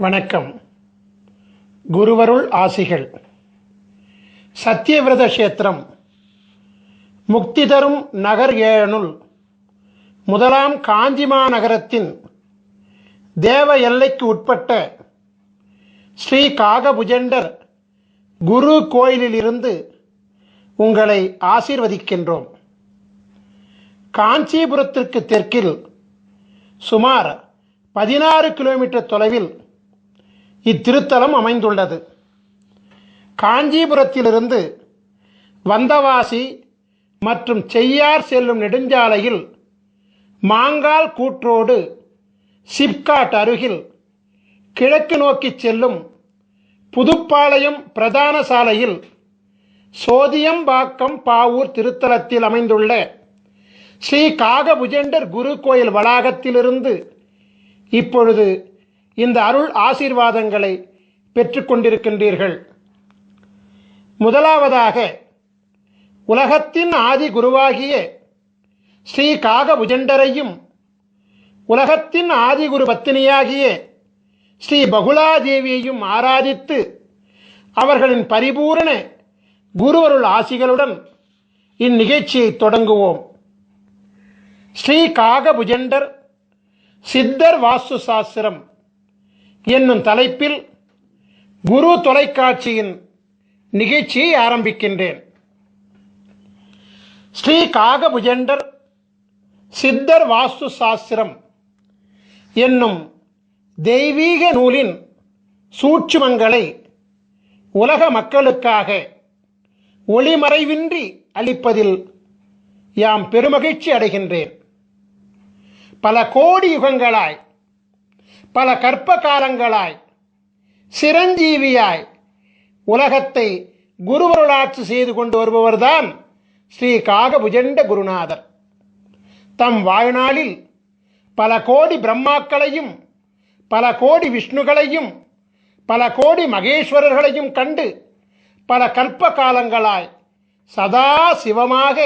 வணக்கம். குருவருள் ஆசிகள். சத்தியவிரத கஷேத்திரம் முக்தி தரும் நகர் ஏழனுள் முதலாம் காஞ்சிமா நகரத்தின் தேவ எல்லைக்கு உட்பட்ட ஸ்ரீ காகபுஜண்டர் குரு கோயிலிலிருந்து உங்களை ஆசீர்வதிக்கின்றோம். காஞ்சிபுரத்திற்கு தெற்கில் சுமார் 16 கிலோமீட்டர் தொலைவில் இத்திருத்தலம் அமைந்துள்ளது. காஞ்சிபுரத்திலிருந்து வந்தவாசி மற்றும் செய்யார் செல்லும் நெடுஞ்சாலையில் மாங்கால் கூற்றோடு சிப்காட் அருகில் கிழக்கு நோக்கி செல்லும் புதுப்பாளையம் பிரதான சாலையில் சோதியம்பாக்கம் பாவூர் திருத்தலத்தில் அமைந்துள்ள ஸ்ரீ காகபுஜண்டர் குரு கோயில் வளாகத்திலிருந்து இப்பொழுது இந்த அருள் ஆசீர்வாதங்களை பெற்றுக்கொண்டிருக்கின்றீர்கள். முதலாவதாக உலகத்தின் ஆதி குருவாகிய ஸ்ரீ காகபுஜண்டரையும் உலகத்தின் ஆதிகுரு பத்தினியாகிய ஸ்ரீ பகுலாதேவியையும் ஆராதித்து அவர்களின் பரிபூரண குருவருள் ஆசிகளுடன் இந்நிகழ்ச்சியை தொடங்குவோம். ஸ்ரீ காகபுஜண்டர் சித்தர் வாஸ்து சாஸ்திரம் என்னும் தலைப்பில் குரு தொலைக்காட்சியின் நிகழ்ச்சியை ஆரம்பிக்கின்றேன். ஸ்ரீ காகபுஜண்டர் சித்தர் வாஸ்து சாஸ்திரம் என்னும் தெய்வீக நூலின் சூட்சுமங்களை உலக மக்களுக்காக ஒளிமறைவின்றி அளிப்பதில் யாம் பெருமகிழ்ச்சி அடைகின்றேன். பல கோடி யுகங்களாய், பல கற்ப காலங்களாய் சிரஞ்சீவியாய் உலகத்தை குருவருளாட்சி செய்து கொண்டு வருபவர்தான் ஸ்ரீ காகபுஜண்ட குருநாதர். தம் வாழ்நாளில் பல கோடி பிரம்மாக்களையும் பல கோடி விஷ்ணுகளையும் பல கோடி மகேஸ்வரர்களையும் கண்டு பல கல்ப காலங்களாய் சதா சிவமாக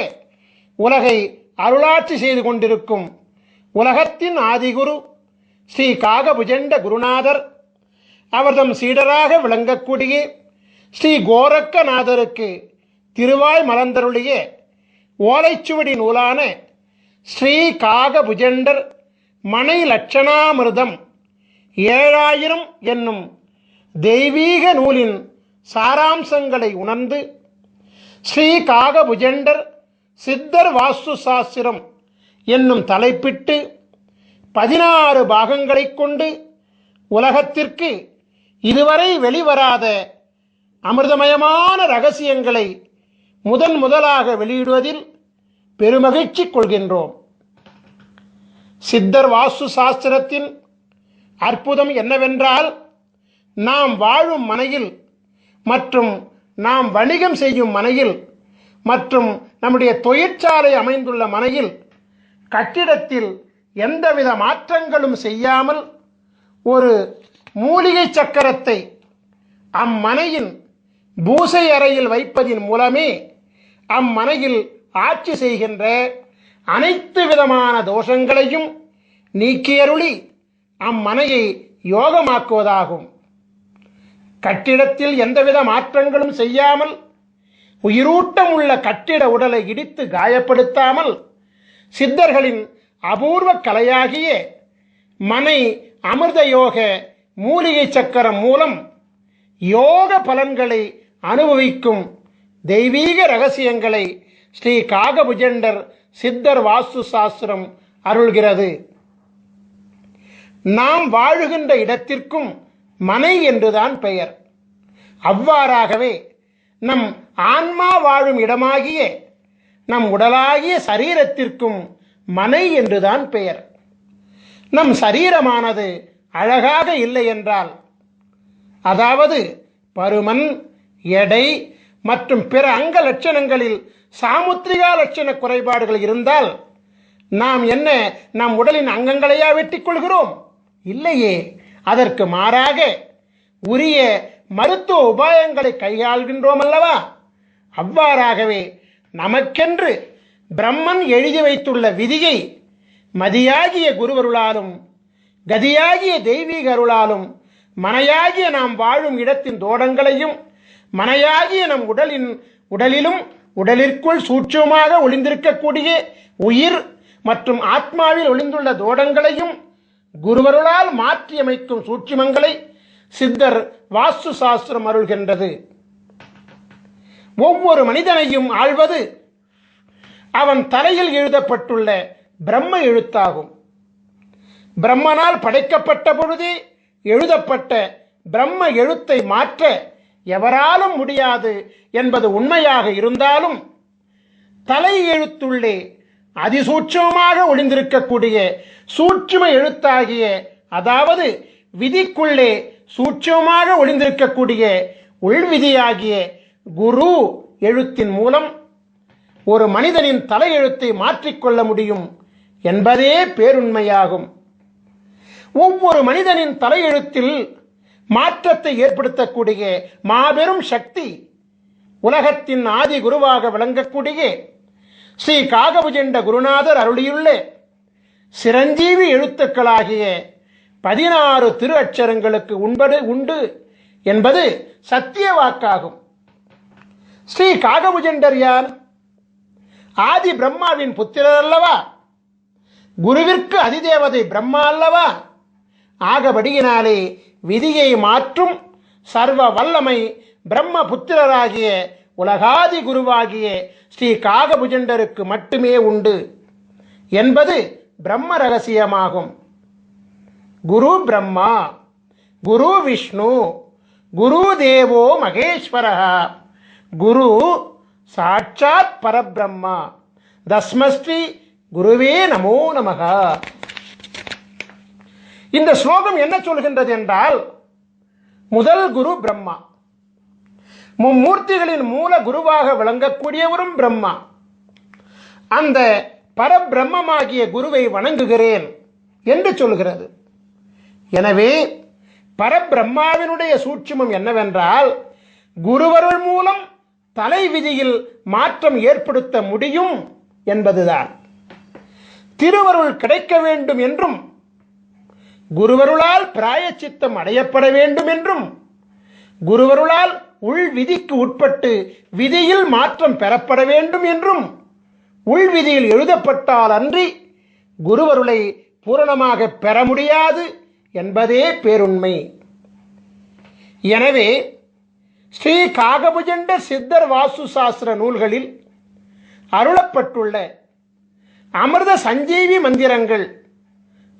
உலகை அருளாட்சி செய்து கொண்டிருக்கும் உலகத்தின் ஆதிகுரு ஸ்ரீ காகபுஜண்ட குருநாதர் அவர்தம் சீடராக விளங்கக்கூடிய ஸ்ரீ கோரக்கநாதருக்கு திருவாய் மலர்ந்தருளிய ஓலைச்சுவடி நூலான ஸ்ரீ காகபுஜண்டர் மனை லட்சணாமிர்தம் 7000 என்னும் தெய்வீக நூலின் சாராம்சங்களை உணர்ந்து ஸ்ரீ காகபுஜண்டர் சித்தர் வாஸ்து சாஸ்திரம் என்னும் தலைப்பிட்டு 16 பாகங்களை கொண்டு உலகத்திற்கு இதுவரை வெளிவராத அமிர்தமயமான ரகசியங்களை முதலாக வெளியிடுவதில் பெருமகிழ்ச்சி கொள்கின்றோம். சித்தர் வாஸ்து சாஸ்திரத்தின் அற்புதம் என்னவென்றால், நாம் வாழும் மனையில் மற்றும் நாம் வணிகம் செய்யும் மனையில் மற்றும் நம்முடைய தொழிற்சாலை அமைந்துள்ள மனையில் கட்டிடத்தில் எந்தவித மாற்றங்களும் செய்யாமல் ஒரு மூலிகை சக்கரத்தை அம்மனையின் பூசை அறையில் வைப்பதின் மூலமே அம்மனையில் ஆட்சி செய்கின்ற அனைத்து விதமான தோஷங்களையும் நீக்கியருளி அம்மனையை யோகமாக்குவதாகும். கட்டிடத்தில் எந்தவித மாற்றங்களும் செய்யாமல் உயிரூட்டம் உள்ள கட்டிட உடலை இடித்து காயப்படுத்தாமல் சித்தர்களின் அபூர்வ கலையாகிய மனை அமிர்த யோக மூலிகை சக்கரம் மூலம் யோக பலன்களை அனுபவிக்கும் தெய்வீக ரகசியங்களை ஸ்ரீ காகபுஜண்டர் சித்தர் வாஸ்து சாஸ்திரம் அருள்கிறது. நாம் வாழுகின்ற இடத்திற்கும் மனை என்றுதான் பெயர். அவ்வாறாகவே நம் ஆன்மா வாழும் இடமாகிய நம் உடலாகிய சரீரத்திற்கும் மனை என்றுதான் பெயர். நம் சரீரமானது அழகாக இல்லை என்றால், அதாவது பருமன், எடை மற்றும் பிற அங்க லட்சணங்களில் சாமுத்திரிகா லட்சண குறைபாடுகள் இருந்தால் நாம் என்ன நம் உடலின் அங்கங்களையா வெட்டிக் கொள்கிறோம்? இல்லையே. அதற்கு மாறாக உரிய மருத்துவ உபாயங்களை கையாள்கின்றோம் அல்லவா? அவ்வாறாகவே நமக்கென்று பிரம்மன் எழுதி வைத்துள்ள விதியை மதியாகிய குருவருளாலும் கதியாகிய தெய்வீக அருளாலும் மனையாகிய நாம் வாழும் இடத்தின் தோடங்களையும் மனையாகிய நம் உடலிலும் உடலிற்குள் சூட்சமாக ஒளிந்திருக்கக்கூடிய உயிர் மற்றும் ஆத்மாவில் ஒளிந்துள்ள தோடங்களையும் குருவருளால் மாற்றியமைக்கும் சூட்சுமங்களை சித்தர் வாஸ்து சாஸ்திரம் அருள்கின்றது. ஒவ்வொரு மனிதனையும் ஆள்வது அவன் தலையில் எழுதப்பட்டுள்ள பிரம்ம எழுத்தாகும். பிரம்மனால் படைக்கப்பட்ட பொழுதே எழுதப்பட்ட பிரம்ம எழுத்தை மாற்ற எவராலும் முடியாது என்பது உண்மையாக இருந்தாலும், தலை எழுத்துள்ளே அதிசூட்சமாக ஒளிந்திருக்கக்கூடிய சூட்சும எழுத்தாகிய, அதாவது விதிக்குள்ளே சூட்சமாக ஒளிந்திருக்கக்கூடிய உள்விதியாகிய குரு எழுத்தின் மூலம் ஒரு மனிதனின் தலையெழுத்தை மாற்றிக்கொள்ள முடியும் என்பதே பேருண்மையாகும். ஒவ்வொரு மனிதனின் தலையெழுத்தில் மாற்றத்தை ஏற்படுத்தக்கூடிய மாபெரும் சக்தி உலகத்தின் ஆதி குருவாக விளங்கக்கூடிய ஸ்ரீ காகபுஜண்ட குருநாதர் அருளியுள்ள சிரஞ்சீவி எழுத்துக்களாகிய 16 திரு அட்சரங்களுக்கு உண்டு என்பது சத்திய வாக்காகும். ஸ்ரீ காகபுஜண்டர் யார்? ஆதி பிரம்மாவின் புத்திரர் அல்லவா? குருவிற்கு அதிதேவதை பிரம்மா அல்லவா? ஆகபடியினாலே விதியை மாற்றும் சர்வ வல்லமை பிரம்ம புத்திரராகிய உலகாதி குருவாகிய ஸ்ரீ காகபுஜண்டருக்கு மட்டுமே உண்டு என்பது பிரம்ம ரகசியமாகும். குரு பிரம்மா, குரு விஷ்ணு, குரு தேவோ மகேஸ்வரः, குரு சாட்சாத் பரபிரம்மா, தஸ்மஸ்ரீ குருவே நமோ நமக. இந்த ஸ்லோகம் என்ன சொல்கின்றது என்றால், முதல் குரு பிரம்மா, மும்மூர்த்திகளின் மூல குருவாக விளங்கக்கூடியவரும் பிரம்மா. அந்த பரபிரம்மமாகிய குருவை வணங்குகிறேன் என்று சொல்கிறது. எனவே பரபிரம்மாவினுடைய சூட்சுமம் என்னவென்றால், குருவருள் மூலம் தலை விதியில் மாற்றம் ஏற்படுத்த முடியும் என்பதுதான். திருவருள் கிடைக்க வேண்டும் என்றும், குருவருளால் பிராயச்சித்தம் அடையப்பட வேண்டும் என்றும், குருவருளால் உள் விதிக்கு உட்பட்டு விதியில் மாற்றம் பெறப்பட வேண்டும் என்றும் உள்விதியில் எழுதப்பட்டால் அன்றி குருவருளை பூரணமாக பெற முடியாது என்பதே பேருண்மை. எனவே ஸ்ரீ காகபுஜண்ட சித்தர் வாஸ்து சாஸ்திர நூல்களில் அருளப்பட்டுள்ள அமிர்த சஞ்சீவி மந்திரங்கள்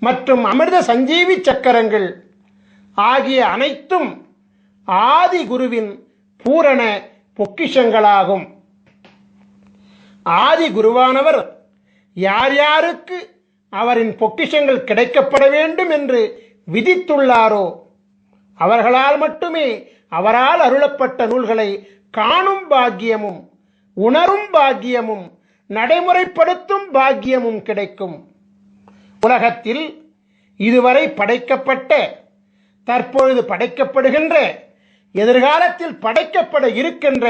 மற்றும் அமிர்த சஞ்சீவி சக்கரங்கள் ஆகிய அனைத்தும் ஆதி குருவின் பூரண பொக்கிஷங்களாகும். ஆதி குருவானவர் யார் யாருக்கு அவரின் பொக்கிஷங்கள் கிடைக்கப்பட வேண்டும் என்று விதித்துள்ளாரோ அவர்களால் மட்டுமே அவரால் அருளப்பட்ட நூல்களை காணும் பாக்கியமும் உணரும் பாக்கியமும் நடைமுறைப்படுத்தும் பாக்கியமும் கிடைக்கும். உலகத்தில் இதுவரை படைக்கப்பட்ட, தற்பொழுது படைக்கப்படுகின்ற, எதிர்காலத்தில் படைக்கப்பட இருக்கின்ற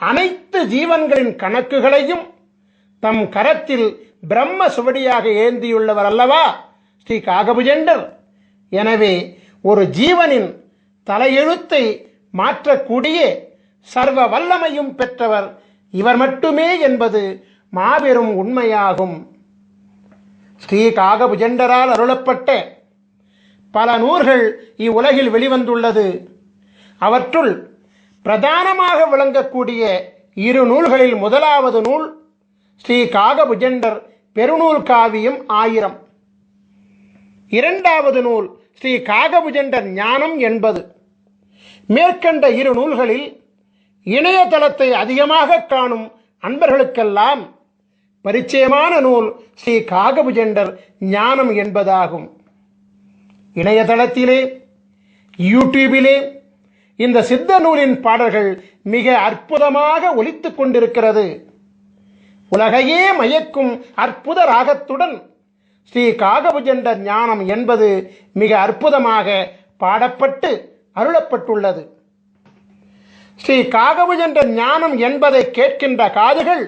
அனைத்து ஜீவன்களின் கணக்குகளையும் தம் கரத்தில் பிரம்ம சுவடியாக ஏந்தியுள்ளவர் அல்லவா ஸ்ரீ காகபுஜண்டர். எனவே ஒரு ஜீவனின் தலையெழுத்தை மாற்றக்கூடிய சர்வ வல்லமையும் பெற்றவர் இவர் மட்டுமே என்பது மாபெரும் உண்மையாகும். ஸ்ரீ காகபுஜண்டரால் அருளப்பட்ட பல நூல்கள் இவ்வுலகில் வெளிவந்துள்ளது. அவற்றுள் பிரதானமாக விளங்கக்கூடிய 2 நூல்களில் முதலாவது நூல் ஸ்ரீ காகபுஜண்டர் பெருநூல் காவியம் 1000. இரண்டாவது நூல் ஸ்ரீ காகபுஜண்டர் ஞானம் 80. மேற்கண்ட 2 நூல்களில் இணையதளத்தை அதிகமாக காணும் அன்பர்களுக்கெல்லாம் பரிச்சயமான நூல் ஸ்ரீ காகபுஜண்டர் ஞானம் என்பதாகும். இணையதளத்திலே, யூடியூபிலே இந்த சித்த நூலின் பாடல்கள் மிக அற்புதமாக ஒலித்துக் கொண்டிருக்கிறது. உலகையே மயக்கும் அற்புத ராகத்துடன் ஸ்ரீ காகபுஜண்டர் ஞானம் என்பது மிக அற்புதமாக பாடப்பட்டு அருளப்பட்டுள்ளது. ஸ்ரீ காகபுஜண்டர் ஞானம் என்பதை கேட்கின்ற காதுகள்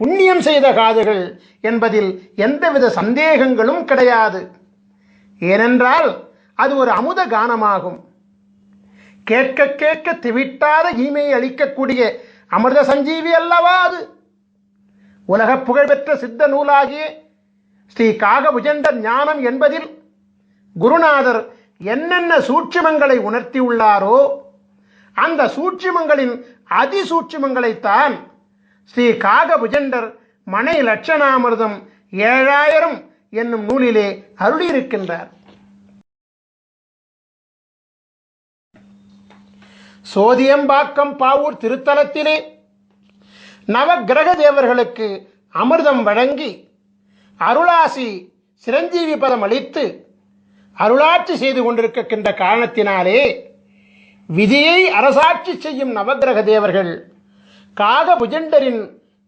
புண்ணியம் செய்த காதுகள் என்பதில் எந்தவித சந்தேகங்களும் கிடையாது. ஏனென்றால் அது ஒரு அமுத கானமாகும். கேட்க கேட்க திவிட்டாத ஈமையை அளிக்கக்கூடிய அமிர்த சஞ்சீவி அல்லவா அது. உலக புகழ்பெற்ற சித்த நூலாகிய ஸ்ரீ காகபுஜண்டர் ஞானம் என்பதில் குருநாதர் என்னென்ன சூட்சுமங்களை உணர்த்தியுள்ளாரோ அந்த சூட்சுமங்களின் அதிசூட்சுமங்களைத்தான் ஸ்ரீ காகபுஜண்டர் மனை லட்சணாமிர்தம் 7000 என்னும் நூலிலே அருளியிருக்கின்றார். சோதியம்பாக்கம் பாவூர் திருத்தலத்திலே நவக்கிரக தேவர்களுக்கு அமிர்தம் வழங்கி அருளாசி சிரஞ்சீவி பதம் அளித்து அருளாட்சி செய்து கொண்டிருக்கின்ற காரணத்தினாலே விதியை அரசாட்சி செய்யும் நவக்கிரக தேவர்கள் காகபுஜண்டரின்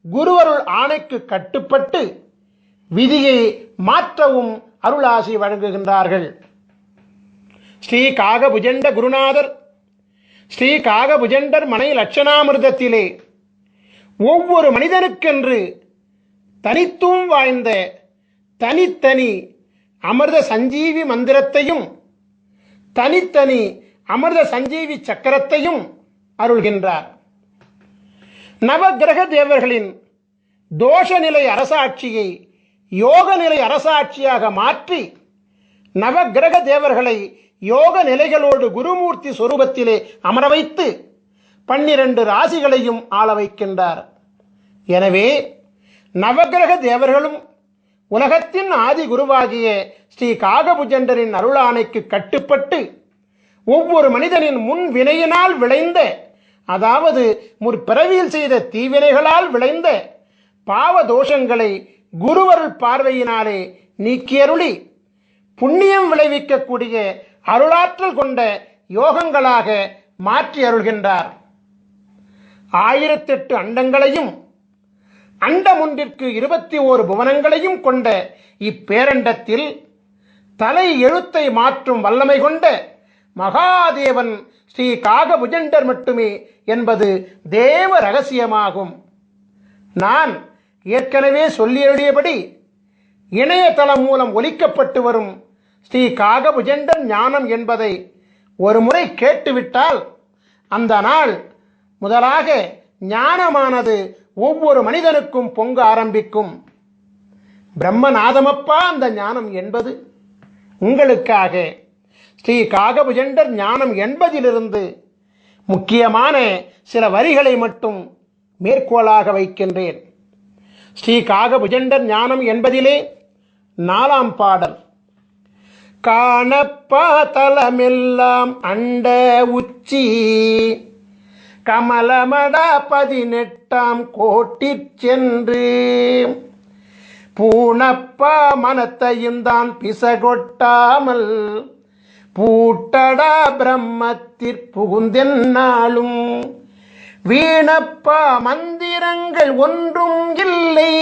குருவருள் ஆணைக்கு கட்டுப்பட்டு விதியை மாற்றவும் அருளாசி வழங்குகின்றார்கள். ஸ்ரீ காகபுஜண்ட குருநாதர் ஸ்ரீ காகபுஜண்டர் மனை லட்சணாமிர்தத்திலே ஒவ்வொரு மனிதனுக்கென்று தனித்துவம் வாய்ந்த தனித்தனி அமிர்த சஞ்சீவி மந்திரத்தையும் தனித்தனி அமிர்த சஞ்சீவி சக்கரத்தையும் அருள்கின்றார். நவக்கிரக தேவர்களின் தோஷ நிலை அரசாட்சியை யோக நிலை அரசாட்சியாக மாற்றி நவக்கிரக தேவர்களை யோக நிலைகளோடு குருமூர்த்தி சொரூபத்திலே அமர வைத்து 12 ராசிகளையும் ஆள வைக்கின்றார். எனவே நவக்கிரக தேவர்களும் உலகத்தின் ஆதி குருவாகிய ஸ்ரீ காகபுஜண்டரின் அருளாணைக்கு கட்டுப்பட்டு ஒவ்வொரு மனிதனின் முன் வினையினால் விளைந்த, அதாவது முற்பிறவியில் செய்த தீவினைகளால் விளைந்த பாவ தோஷங்களை குருவருள் பார்வையினாலே நீக்கியருளி புண்ணியம் விளைவிக்கக்கூடிய அருளாற்றல் கொண்ட யோகங்களாக மாற்றி அருள்கின்றார். 1008 அண்டங்களையும் அண்டம் ஒன்றிற்கு 21 புவனங்களையும் கொண்ட இப்பேரண்டத்தில் தலை எழுத்தை மாற்றும் வல்லமை கொண்ட மகாதேவன் ஸ்ரீ காகபுஜண்டர் மட்டுமே என்பது தேவ ரகசியமாகும். நான் ஏற்கனவே சொல்லியபடி இணையதளம் மூலம் ஒலிக்கப்பட்டு வரும் ஸ்ரீ காகபுஜண்டர் ஞானம் என்பதை ஒரு முறை கேட்டுவிட்டால் அந்த நாள் முதலாக ஞானமானது ஒவ்வொரு மனிதனுக்கும் பொங்க ஆரம்பிக்கும். பிரம்மநாதமப்பா அந்த ஞானம் என்பது உங்களுக்காக ஸ்ரீ காகபுஜண்டர் ஞானம் என்பதிலிருந்து முக்கியமான சில வரிகளை மட்டும் மேற்கோளாக வைக்கின்றேன். ஸ்ரீ காகபுஜண்டர் ஞானம் என்பதிலே 4ஆம் பாடல். காணப்பா தலமெல்லாம் அண்ட உச்சி கமலமட 18ஆம் கோட்டிற் சென்று பூணப்பா மனத்தையும் தான் பிசகொட்டாமல் பூட்டடா பிரம்மத்திற் புகுந்தென்னாலும் வீணப்பா மந்திரங்கள் ஒன்றும் இல்லை,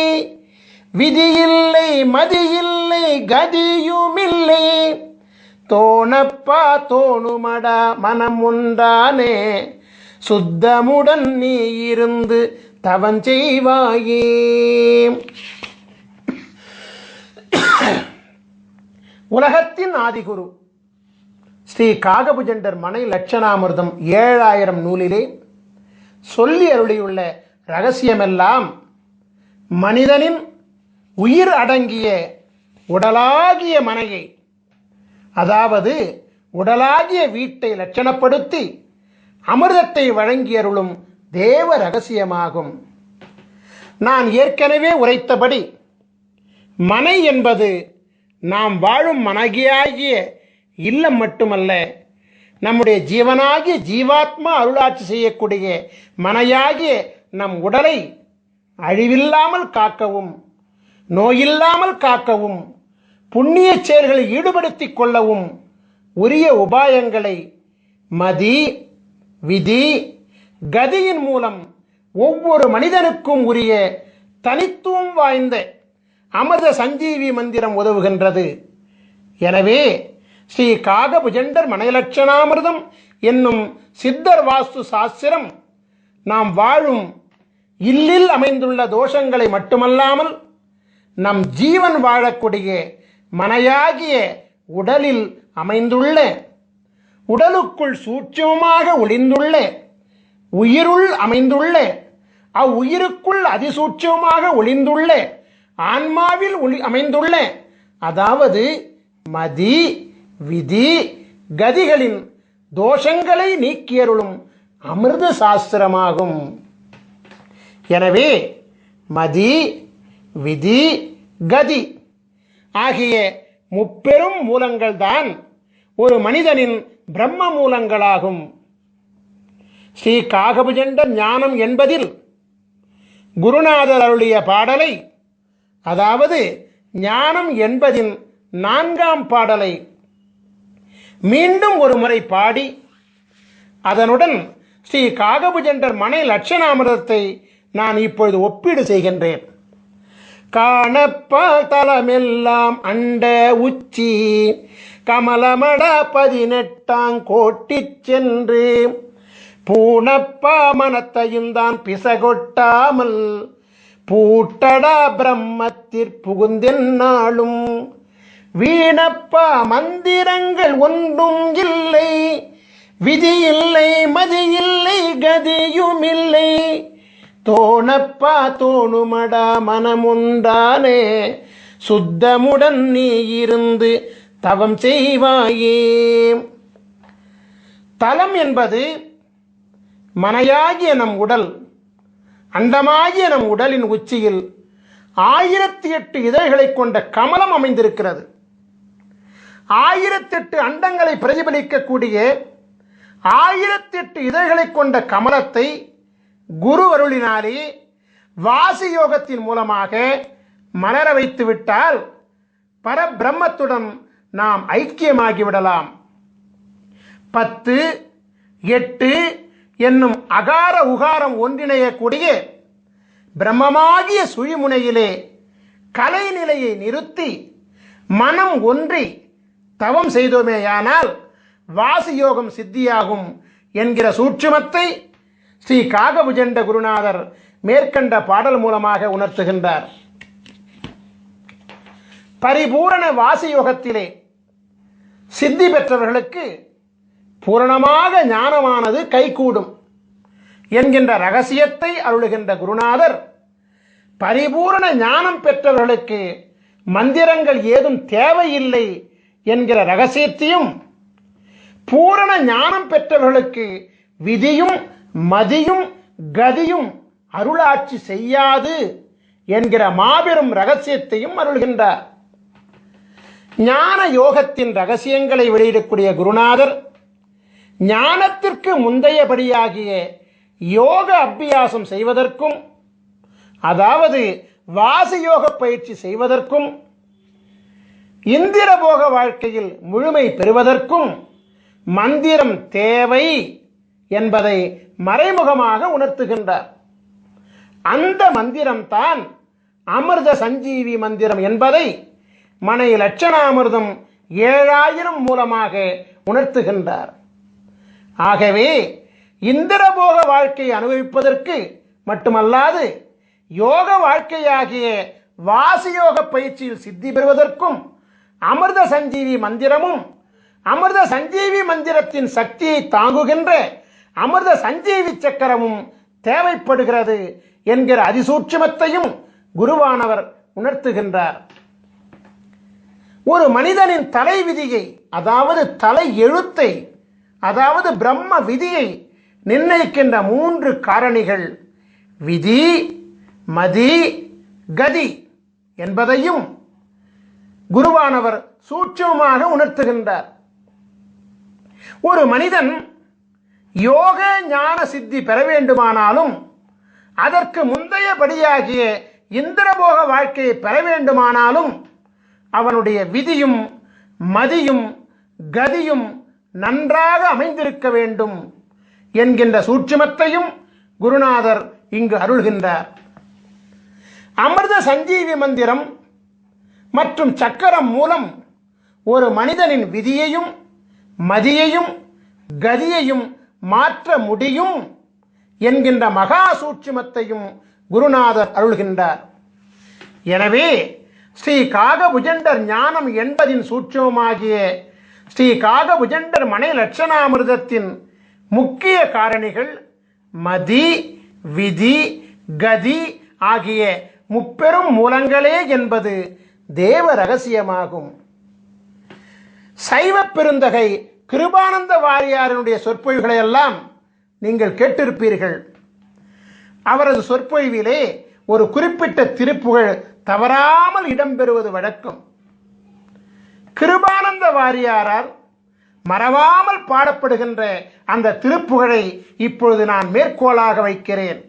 விதியில்லை மதியில்லை கதியுமில்லை, தோணப்பா தோணுமடா மனம் உண்டானே சுத்தமுடன் நீ இருந்து தவஞ்செய்வாயே. உலகத்தின் ஆதிகுரு ஸ்ரீ காகபுஜண்டர் மனை லட்சணாமிர்தம் 7000 நூலிலே சொல்லி அருளியுள்ள இரகசியமெல்லாம் மனிதனின் உயிர் அடங்கிய உடலாகிய மனையை, அதாவது உடலாகிய வீட்டை லட்சணப்படுத்தி அமிர்தத்தை வழங்கி அருளும் தேவ ரகசியமாகும். நான் ஏற்கனவே உரைத்தபடி மனை என்பது நாம் வாழும் மனகியாகிய இல்லம் மட்டுமல்ல, நம்முடைய ஜீவனாகிய ஜீவாத்மா அருளாட்சி செய்யக்கூடிய மனையாகிய நம் உடலை அழிவில்லாமல் காக்கவும் நோயில்லாமல் காக்கவும் புண்ணிய செயல்களில் ஈடுபடுத்திக் கொள்ளவும் உரிய உபாயங்களை மதி விதி கதியின் மூலம் ஒவ்வொரு மனிதனுக்கும் உரிய தனித்துவம் வாய்ந்த அமிர்த சஞ்சீவி மந்திரம் உதவுகின்றது. எனவே ஸ்ரீ காகபுஜண்டர் மனைலட்சணாமிர்தம் என்னும் சித்தர் வாஸ்து சாஸ்திரம் நாம் வாழும் இல்லில் அமைந்துள்ள தோஷங்களை மட்டுமல்லாமல் நம் ஜீவன் வாழக்கூடிய மனையாகிய உடலில் அமைந்துள்ள உடலுக்குள் சூட்சமமாக ஒளிந்துள்ள உயிருள் அமைந்துள்ள அவ்வுயிருக்குள் அதிசூட்சமாக ஒளிந்துள்ள ஆன்மாவில் அமைந்துள்ள, அதாவது மதி விதி கதிகளின் தோஷங்களை நீக்கியருளும் அமிர்த சாஸ்திரமாகும். எனவே மதி விதி கதி ஆகிய முப்பெரும் மூலங்கள் தான் ஒரு மனிதனின் பிரம்ம மூலங்களாகும். ஸ்ரீ காகபுஜண்ட ஞானம் என்பதில் குருநாதர் அருளிய பாடலை, அதாவது ஞானம் என்பதின் 4ஆம் பாடலை மீண்டும் ஒரு முறை பாடி அதனுடன் ஸ்ரீ காகபுஜண்டர் மனை லட்சணாமிரதத்தை நான் இப்பொழுது ஒப்பீடு செய்கின்றேன். காணப்பால் தலமெல்லாம் அண்ட உச்சி கமலமட 18 கோட்டி சென்று பூணப்பா மனத்தையும் தான் பிசகொட்டாமல் பூட்டடா பிரம்மத்திற்புகுந்தென்னாலும் வீணப்பா மந்திரங்கள் ஒன்றும் இல்லை, விதி இல்லை மதி இல்லை கதியும் இல்லை, தோணப்பா தோணுமடா மனமுண்டானே சுத்தமுடன் நீ இருந்து தவம் செய்வாயே. தலம் என்பது மனையாகிய நம் உடல், அண்டமாகிய நம் உடலின் உச்சியில் 1008 இதழ்களை கொண்ட கமலம் அமைந்திருக்கிறது. 1008 அண்டங்களை பிரதிபலிக்கக்கூடிய 1008 இதழ்களை கொண்ட கமலத்தை குரு அருளினாலே வாசி யோகத்தின் மூலமாக மலர வைத்து விட்டால் பரபிரம்மத்துடன் நாம் ஐக்கியமாகிவிடலாம். 10, 8 என்னும் அகார உகாரம் ஒன்றிணையக்கூடிய பிரம்மமாகிய சுழிமுனையிலே கலைநிலையை நிறுத்தி மனம் ஒன்றி தவம் செய்தோமேயானால் வாசியோகம் சித்தியாகும் என்கிற சூட்சுமத்தை ஸ்ரீ காகபுஜண்ட குருநாதர் மேற்கண்ட பாடல் மூலமாக உணர்த்துகின்றார். பரிபூரண வாசியோகத்திலே சித்தி பெற்றவர்களுக்கு பூரணமாக ஞானமானது கைகூடும் என்கின்ற ரகசியத்தை அருளுகின்ற குருநாதர், பரிபூரண ஞானம் பெற்றவர்களுக்கு மந்திரங்கள் ஏதும் தேவையில்லை என்கிற ரகசியத்தையும், பூரண ஞானம் பெற்றவர்களுக்கு விதியும் மதியும் கதியும் அருளாட்சி செய்யாது என்கிற மாபெரும் ரகசியத்தையும் அருள்கின்றார். ஞான யோகத்தின் ரகசியங்களை வெளியிடக்கூடிய குருநாதர் ஞானத்திற்கு முந்தையபடியாகிய யோக அபியாசம் செய்வதற்கும், அதாவது வாசியோக பயிற்சி செய்வதற்கும், இந்திரபோக வாழ்க்கையில் முழுமை பெறுவதற்கும் மந்திரம் தேவை என்பதை மறைமுகமாக உணர்த்துகின்றார். அந்த மந்திரம்தான் அமிர்த சஞ்சீவி மந்திரம் என்பதை மனை லட்சணாமிர்தம் 7000 மூலமாக உணர்த்துகின்றார். ஆகவே இந்திரபோக வாழ்க்கையை அனுபவிப்பதற்கு மட்டுமல்லாது யோக வாழ்க்கையாகிய வாசியோக பயிற்சியில் சித்தி பெறுவதற்கும் அமிர்த சஞ்சீவி மந்திரமும், அமிர்த சஞ்சீவி மந்திரத்தின் சக்தியை தாங்குகின்ற அமிர்த சஞ்சீவி சக்கரமும் தேவைப்படுகிறது என்கிற அதிசூட்சுமத்தையும் குருவானவர் உணர்த்துகின்றார். ஒரு மனிதனின் தலை விதியை, அதாவது தலை எழுத்தை, அதாவது பிரம்ம விதியை நிர்ணயிக்கின்ற 3 காரணிகள் விதி மதி கதி என்பதையும் குருவானவர் சூட்சமாக உணர்த்துகின்றார். ஒரு மனிதன் யோக ஞான சித்தி பெற வேண்டுமானாலும், அதற்கு முந்தையபடியாகிய இந்திரபோக வாழ்க்கையை பெற வேண்டுமானாலும் அவனுடைய விதியும் மதியும் கதியும் நன்றாக அமைந்திருக்க வேண்டும் என்கின்ற சூட்சுமத்தையும் குருநாதர் இங்கு அருள்கின்றார். அமிர்த சஞ்சீவி மந்திரம் மற்றும் சக்கரம் மூலம் ஒரு மனிதனின் விதியையும் மதியையும் கதியையும் மாற்ற முடியும் என்கின்ற மகா சூட்சுமத்தையும் குருநாதர் அருள்கின்றார். எனவே ஸ்ரீ காகபுஜண்டர் ஞானம் என்பதின் சூட்சுமமாகிய ஸ்ரீ காகபுஜண்டர் மனை லட்சணாமிர்தத்தின் முக்கிய காரணிகள் மதி, விதி, கதி ஆகிய முப்பெரும் மூலங்களே என்பது தேவ ரகசியமாகும். சைவ பெருந்தகை கிருபானந்த வாரியாரினுடைய சொற்பொழிவுகளை எல்லாம் நீங்கள் கேட்டிருப்பீர்கள். அவரது சொற்பொழிவிலே ஒரு குறிப்பிட்ட திருப்புகழ் தவறாமல் இடம்பெறுவது வழக்கம். கிருபானந்த வாரியாரால் மறவாமல் பாடப்படுகின்ற அந்த திருப்புகழை இப்பொழுது நான் மேற்கோளாக வைக்கிறேன்.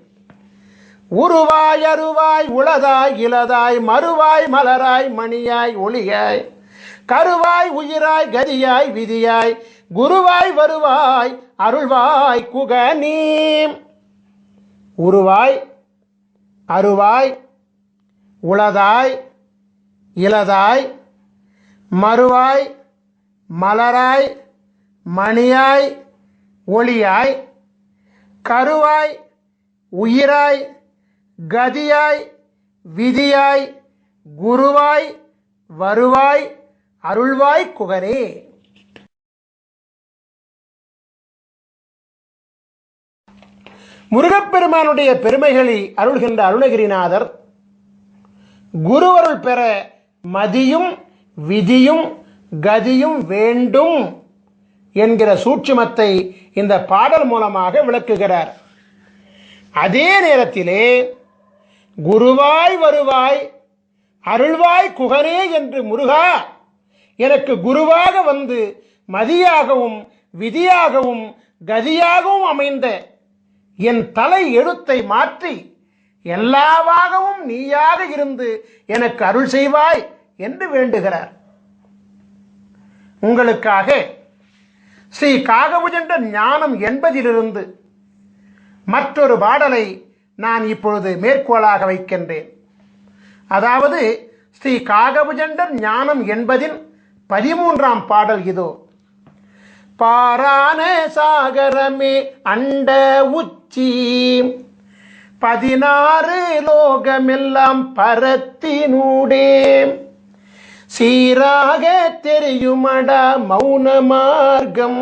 உருவாய் அருவாய் உளதாய் இலதாய் மறுவாய் மலராய் மணியாய் ஒளியாய் கருவாய் உயிராய் கதியாய் விதியாய் குருவாய் வருவாய் அருள்வாய் குகனீ. உருவாய் அருவாய் உளதாய் இலதாய் மறுவாய் மலராய் மணியாய் ஒளியாய் கருவாய் உயிராய் கதியாய் விதியாய் குருவாய் வருவாய் அருள்வாய் குகனே. முருகப்பெருமானுடைய பெருமைகளை அருள்கின்ற அருணகிரிநாதர் குருவருள் பெற மதியும் விதியும் கதியும் வேண்டும் என்கிற சூட்சுமத்தை இந்த பாடல் மூலமாக விளக்குகிறார். அதே நேரத்திலே குருவாய் வருவாய் அருள்வாய் குகனே என்று முருகா எனக்கு குருவாக வந்து மதியாகவும் விதியாகவும் கதியாகவும் அமைந்த என் தலை எழுத்தை மாற்றி எல்லாவாகவும் நீயாக இருந்து எனக்கு அருள் செய்வாய் என்று வேண்டுகிறார். உங்களுக்காக ஸ்ரீ காகபுஜண்டர் ஞானம் என்பதிலிருந்து மற்றொரு பாடலை நான் இப்பொழுது மேற்கோளாக வைக்கின்றேன். அதாவது ஸ்ரீ காகபுஜண்டர் ஞானம் என்பதின் 13ஆம் பாடல் இதோ. பாரான சாகரமே அண்ட உச்சி 16 லோகமெல்லாம் பரத்தினூடே சீராக தெரியுமடா மௌன மார்க்கம்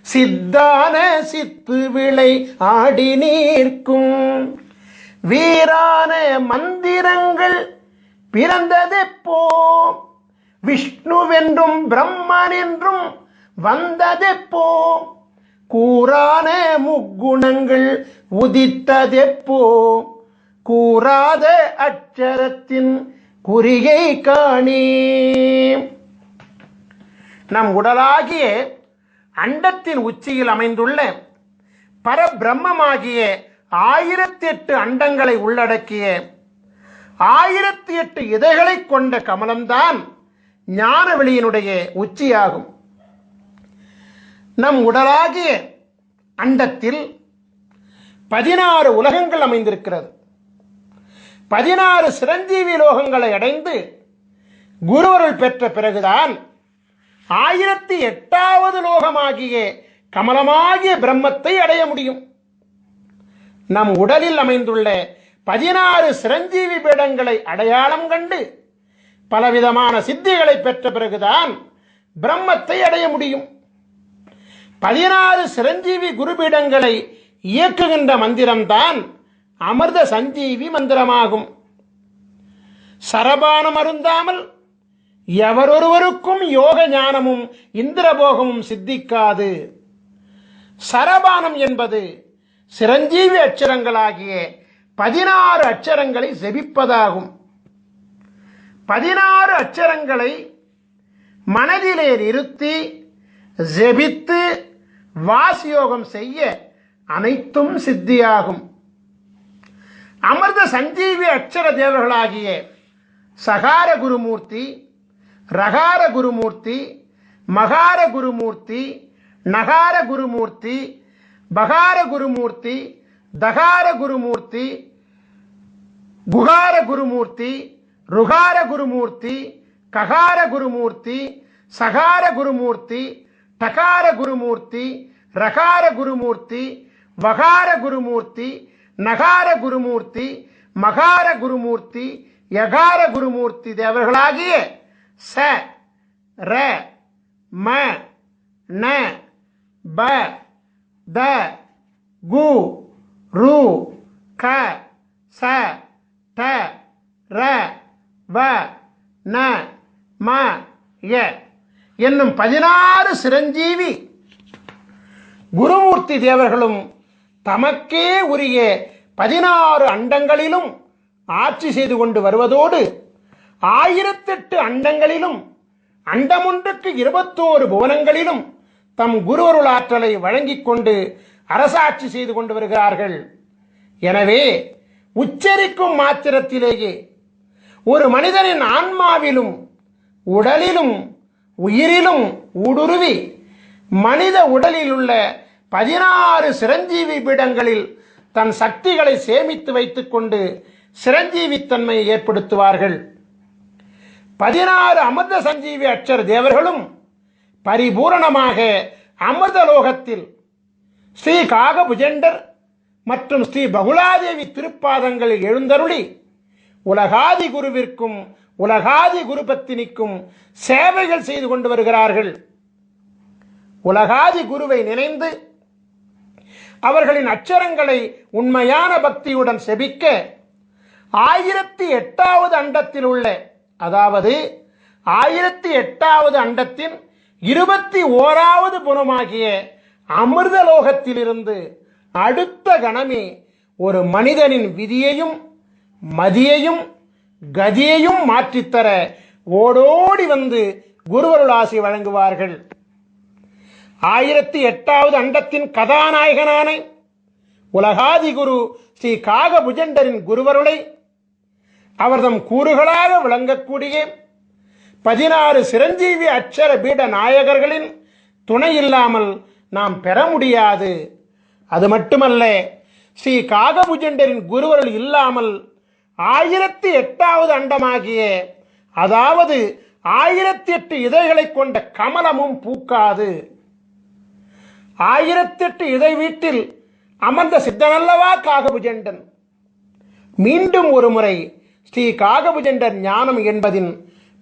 சித்தான சித்து விளை ஆடி நீர்க்கும் வீரான மந்திரங்கள் பிறந்ததெப்போ விஷ்ணுவென்றும் பிரம்மன் என்றும் வந்ததெப்போ கூறான முக்குணங்கள் உதித்ததெப்போ கூறாத அட்சரத்தின் குறிகை காணே. நம் உடலாகிய அண்டத்தின் உச்சியில் அமைந்துள்ள பரபிரம்மமாகிய 1008 அண்டங்களை உள்ளடக்கிய 1008 இதழ்களை கொண்ட கமலம்தான் ஞானவெளியினுடைய உச்சியாகும். நம் உடலாகிய அண்டத்தில் 16 உலகங்கள் அமைந்திருக்கிறது. 16 சிரஞ்சீவி லோகங்களை அடைந்து குருவருள் பெற்ற பிறகுதான் 1008வது லோகமாகிய கமலமாகிய பிரம்மத்தை அடைய முடியும். நம் உடலில் அமைந்துள்ள 16 சிரஞ்சீவி பீடங்களை அடையாளம் கண்டு பலவிதமான சித்திகளை பெற்ற பிறகுதான் பிரம்மத்தை அடைய முடியும். 16 சிரஞ்சீவி குருபீடங்களை இயக்குகின்ற மந்திரம்தான் அமிர்த சஞ்சீவி மந்திரமாகும். சரபானம் அருந்தாமல் எவரொருவருக்கும் யோக ஞானமும் இந்திரபோகமும் சித்திக்காது. சரபானம் என்பது சிரஞ்சீவி அட்சரங்களாகிய 16 அட்சரங்களை ஜெபிப்பதாகும். 16 அட்சரங்களை மனதிலே நிறுத்தி ஜெபித்து வாசியோகம் செய்ய அனைத்தும் சித்தியாகும். அமிர்த சஞ்சீவி அட்சர தேவர்களாகிய சகார குருமூர்த்தி, ரகார குருமூர்த்தி, மகார குருமூர்த்தி, நகார குருமூர்த்தி, பகார குருமூர்த்தி, தகார குருமூர்த்தி, குகார குருமூர்த்தி, ருகார குருமூர்த்தி, ககார குருமூர்த்தி, சகார குருமூர்த்தி, டகார குருமூர்த்தி, ரகார குருமூர்த்தி, வகார குருமூர்த்தி, நகார குருமூர்த்தி, மகார குருமூர்த்தி, யகார குருமூர்த்தி தேவர்களாகிய ச ர ம ந ப த கு ரு க ச ட ர வ ந ம ய என்னும் 16 சிரஞ்சீவி குருமூர்த்தி தேவர்களும் தமக்கே உரிய 16 அண்டங்களிலும் ஆட்சி செய்து கொண்டு வருவதோடு 1008 அண்டங்களிலும் அண்டமொன்றுக்கு 21 புவனங்களிலும் தம் குருவருள் ஆற்றலை வழங்கிக் கொண்டு அரசாட்சி செய்து கொண்டு வருகிறார்கள். எனவே உச்சரிக்கும் மாத்திரத்திலேயே ஒரு மனிதனின் ஆன்மாவிலும் உடலிலும் உயிரிலும் ஊடுருவி மனித உடலில் உள்ள 16 சிரஞ்சீவி பீடங்களில் தன் சக்திகளை சேமித்து வைத்துக் கொண்டு சிரஞ்சீவித்தன்மையை ஏற்படுத்துவார்கள். 16 அமிர்த சஞ்சீவி அட்சர தேவர்களும் பரிபூரணமாக அமிர்தலோகத்தில் ஸ்ரீ காகபுஜண்டர் மற்றும் ஸ்ரீ பகுலாதேவி திருப்பாதங்களில் எழுந்தருளி உலகாதி குருவிற்கும் உலகாதி குருபத்தினிக்கும் சேவைகள் செய்து கொண்டு வருகிறார்கள். உலகாதி குருவை நினைந்து அவர்களின் அச்சரங்களை உண்மையான பக்தியுடன் செபிக்க 1008வது அண்டத்தில் உள்ள, அதாவது 1008வது அண்டத்தின் 21வது புனமாகிய அமிர்தலோகத்திலிருந்து அடுத்த கணமே ஒரு மனிதனின் விதியையும் மதியையும் கதியையும் மாற்றித்தர ஓடோடி வந்து குருவருள் ஆசி வழங்குவார்கள். 1008வது அண்டத்தின் கதாநாயகனான உலகாதி குரு ஸ்ரீ காகபுஜண்டரின் குருவருளை அவர்தம் கூறுகளாக விளங்கக்கூடிய 16 சிரஞ்சீவி அட்சர பீட நாயகர்களின் துணை இல்லாமல் நாம் பெற முடியாது. அது மட்டுமல்ல, ஸ்ரீ காகபுஜண்டரின் குருவருள் இல்லாமல் 1008வது அண்டமாகிய, அதாவது 1008 இதழ்களை கொண்ட கமலமும் பூக்காது. 1008 இதழ் வீட்டில் அமர்ந்த சித்தனல்லவா காகபுஜண்டன். மீண்டும் ஒரு முறை ஸ்ரீ காகபுஜண்டர் ஞானம் என்பதின்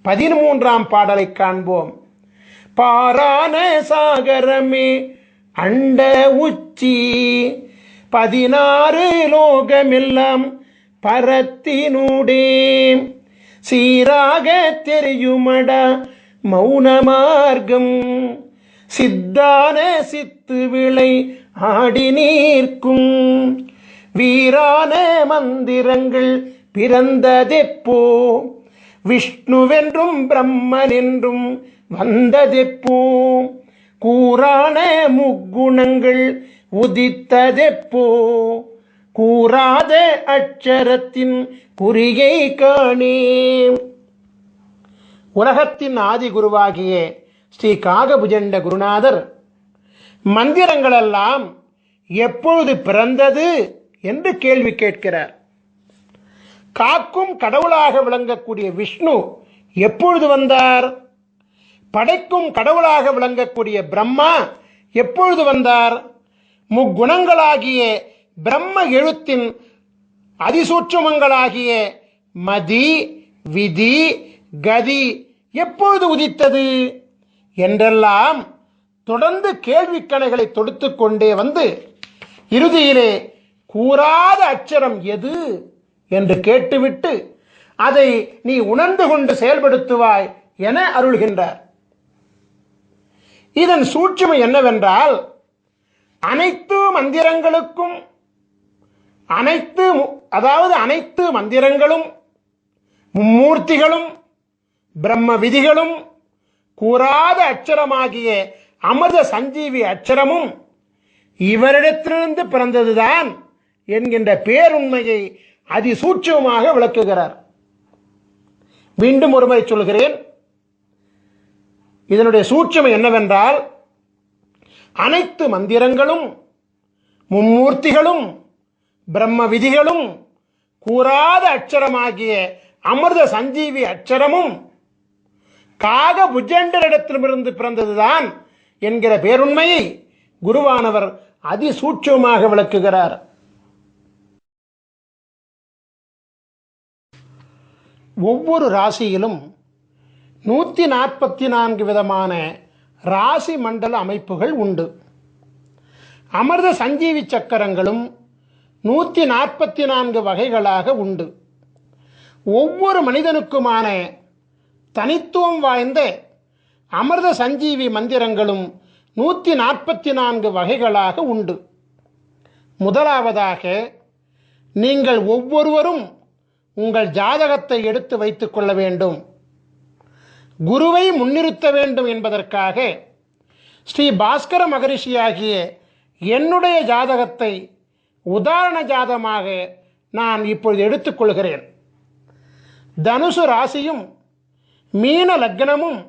13ஆம் பாடலை காண்போம். பாரான சாகரமே அண்ட உச்சி 16 லோகமெல்லாம் பரத்தினூடே சீராக தெரியுமடா மௌன மார்க்கம் சித்தான சித்து விளை ஆடி நீர்க்கும் வீரான மந்திரங்கள் பிறந்ததெப்போ விஷ்ணுவென்றும் பிரம்மனென்றும் வந்ததெப்போ கூறான முக்குணங்கள் உதித்ததெப்போ கூறாத அட்சரத்தின் குறியை காணே. உலகத்தின் ஆதி குருவாகிய ஸ்ரீ காகபுஜண்ட குருநாதர் மந்திரங்களெல்லாம் எப்பொழுது பிறந்தது என்று கேள்வி கேட்கிறார். காக்கும் கடவுளாக விளங்கக்கூடிய விஷ்ணு எப்பொழுது வந்தார்? படைக்கும் கடவுளாக விளங்கக்கூடிய பிரம்மா எப்பொழுது வந்தார்? முக்குணங்களாகிய பிரம்ம எழுத்தின் அதிசூட்சுமங்களாகிய மதி விதி கதி எப்பொழுது உதித்தது என்றெல்லாம் தொடர்ந்து கேள்விக்கணைகளை தொடுத்து கொண்டே வந்து இறுதியிலே கூறாத அட்சரம் எது என்று கேட்டுவிட்டு அதை நீ உணர்ந்து கொண்டு செயல்படுத்துவாய் என அருள்கின்றார். இதன் சூட்சுமை என்னவென்றால், அனைத்து மந்திரங்களுக்கும் அனைத்து மந்திரங்களும் மும்மூர்த்திகளும் பிரம்ம விதிகளும் கூறாத அட்சரமாகிய அமிர்த சஞ்சீவி அட்சரமும் இவரிடத்திலிருந்து பிறந்ததுதான் என்கின்ற பேருண்மையை அதிசூட்சமாக விளக்குகிறார். மீண்டும் ஒருமுறை சொல்கிறேன். இதனுடைய சூட்சுமை என்னவென்றால், அனைத்து மந்திரங்களும் மும்மூர்த்திகளும் பிரம்ம விதிகளும் கூறாத அட்சரமாகிய அமிர்த சஞ்சீவி அட்சரமும் காகபுஜண்டரிடத்திலிருந்து பிறந்ததுதான் என்கிற பேருண்மையை குருவானவர் அதிசூட்சமாக விளக்குகிறார். ஒவ்வொரு ராசியிலும் 144 விதமான ராசி மண்டல அமைப்புகள் உண்டு. அமிர்த சஞ்சீவி சக்கரங்களும் 144 வகைகளாக உண்டு. ஒவ்வொரு மனிதனுக்குமான தனித்துவம் வாய்ந்த அமிர்த சஞ்சீவி மந்திரங்களும் 144 வகைகளாக உண்டு. முதலாவதாக, நீங்கள் ஒவ்வொருவரும் உங்கள் ஜாதகத்தை எடுத்து வைத்துக் கொள்ள வேண்டும். குருவை முன்னிறுத்த வேண்டும் என்பதற்காக ஸ்ரீ பாஸ்கர மகரிஷியாகிய என்னுடைய ஜாதகத்தை உதாரண ஜாதகமாக நான் இப்பொழுது எடுத்துக்கொள்கிறேன். தனுசு ராசியும் மீன லக்னமும்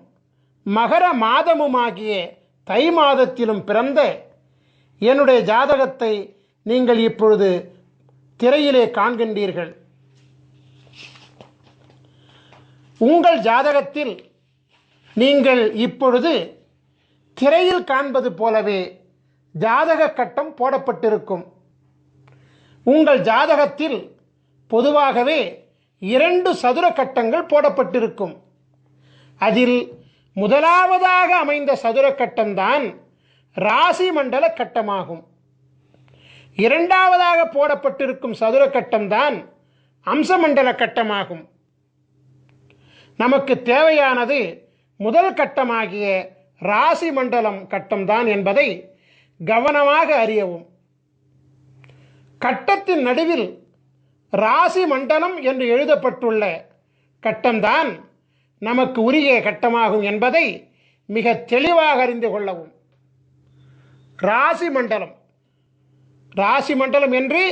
மகர மாதமுமாகிய தை மாதத்திலும் பிறந்த என்னுடைய ஜாதகத்தை நீங்கள் இப்பொழுது திரையிலே காண்கின்றீர்கள். உங்கள் ஜாதகத்தில் நீங்கள் இப்பொழுது திரையில் காண்பது போலவே ஜாதக கட்டம் போடப்பட்டிருக்கும். உங்கள் ஜாதகத்தில் பொதுவாகவே 2 சதுர கட்டங்கள் போடப்பட்டிருக்கும். அதில் முதலாவதாக அமைந்த சதுர கட்டம்தான் ராசி மண்டல கட்டமாகும். இரண்டாவதாக போடப்பட்டிருக்கும் சதுர கட்டம்தான் அம்சமண்டல கட்டமாகும். நமக்கு தேவையானது முதல் கட்டமாகிய ராசி மண்டலம் கட்டம்தான் என்பதை கவனமாக அறியவும். கட்டத்தின் நடுவில் ராசி மண்டலம் என்று எழுதப்பட்டுள்ள கட்டம்தான் நமக்கு உரிய கட்டமாகும் என்பதை மிக தெளிவாக அறிந்து கொள்ளவும். ராசி மண்டலம் என்று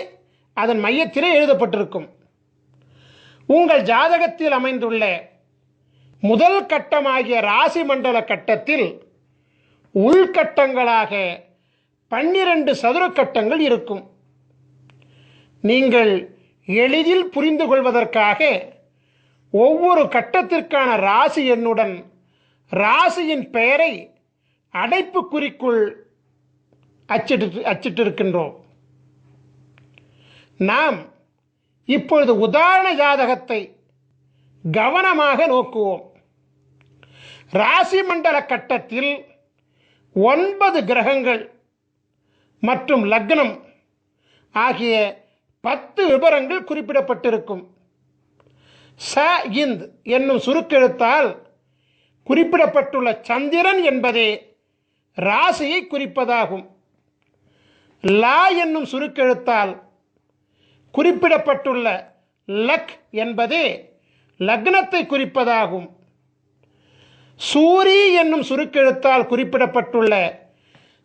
அதன் மையத்திலே எழுதப்பட்டிருக்கும். உங்கள் ஜாதகத்தில் அமைந்துள்ள முதல் கட்டமாகிய ராசி மண்டல கட்டத்தில் உள்கட்டங்களாக 12 சதுர கட்டங்கள் இருக்கும். நீங்கள் எளிதில் புரிந்து கொள்வதற்காக ஒவ்வொரு கட்டத்திற்கான ராசி எண்ணுடன் ராசியின் பெயரை அடைப்புக்குறிக்குள் அச்சிட்டிருக்கின்றோம். நாம் இப்பொழுது உதாரண ஜாதகத்தை கவனமாக நோக்குவோம். ராசி மண்டல கட்டத்தில் 9 கிரகங்கள் மற்றும் லக்னம் ஆகிய 10 விபரங்கள் குறிப்பிடப்பட்டிருக்கும். ச இந்த் என்னும் சுருக்கெழுத்தால் குறிப்பிடப்பட்டுள்ள சந்திரன் என்பதே ராசியை குறிப்பதாகும். லா என்னும் சுருக்கெழுத்தால் குறிப்பிடப்பட்டுள்ள லக் என்பதே லக்னத்தை குறிப்பதாகும். சூரி என்னும் சுருக்கெழுத்தால் குறிப்பிடப்பட்டுள்ள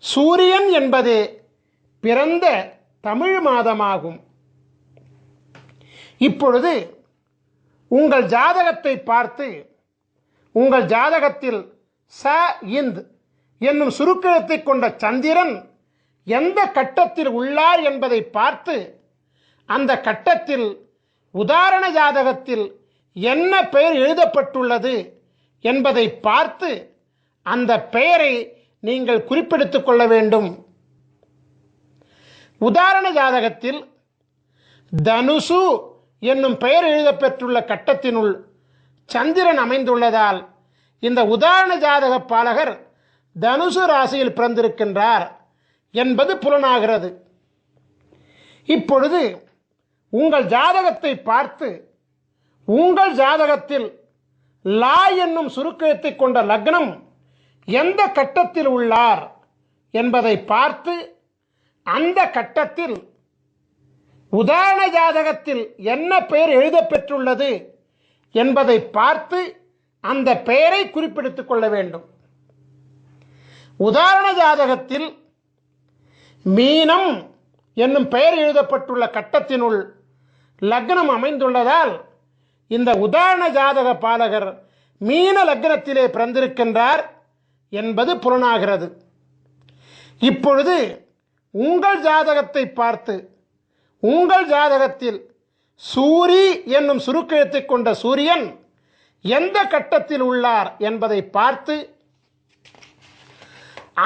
சூரியன் என்பது பிறந்த தமிழ் மாதமாகும். இப்பொழுது உங்கள் ஜாதகத்தை பார்த்து உங்கள் ஜாதகத்தில் ச இந்த் என்னும் சுருக்கெழுத்தை கொண்ட சந்திரன் எந்த கட்டத்தில் உள்ளார் என்பதை பார்த்து அந்த கட்டத்தில் உதாரண ஜாதகத்தில் என்ன பெயர் எழுதப்பட்டுள்ளது என்பதை பார்த்து அந்த பெயரை நீங்கள் குறிப்பெடுத்துக் கொள்ள வேண்டும். உதாரண ஜாதகத்தில் தனுசு என்னும் பெயர் எழுதப்பெற்றுள்ள கட்டத்தினுள் சந்திரன் அமைந்துள்ளதால் இந்த உதாரண ஜாதக பாலகர் தனுசு ராசியில் பிறந்திருக்கின்றார் என்பது புலனாகிறது. இப்பொழுது உங்கள் ஜாதகத்தை பார்த்து உங்கள் ஜாதகத்தில் லா என்னும் சுருக்கெழுத்தை கொண்ட லக்னம் எந்த கட்டத்தில் உள்ளார் என்பதை பார்த்து அந்த கட்டத்தில் உதாரண ஜாதகத்தில் என்ன பெயர் எழுதப்பெற்றுள்ளது என்பதை பார்த்து அந்த பெயரை குறிப்பிடுத்துக் கொள்ள வேண்டும். உதாரண ஜாதகத்தில் மீனம் என்னும் பெயர் எழுதப்பட்டுள்ள கட்டத்தினுள் லக்னம் அமைந்துள்ளதால் இந்த உதாரண ஜாதக பாலகர் மீன லக்னத்திலே பிறந்திருக்கின்றார் என்பது புலனாகிறது. இப்பொழுது உங்கள் ஜாதகத்தை பார்த்து உங்கள் ஜாதகத்தில் சூரி என்னும் சுருக்கெழுத்தை கொண்ட சூரியன் எந்த கட்டத்தில் உள்ளார் என்பதை பார்த்து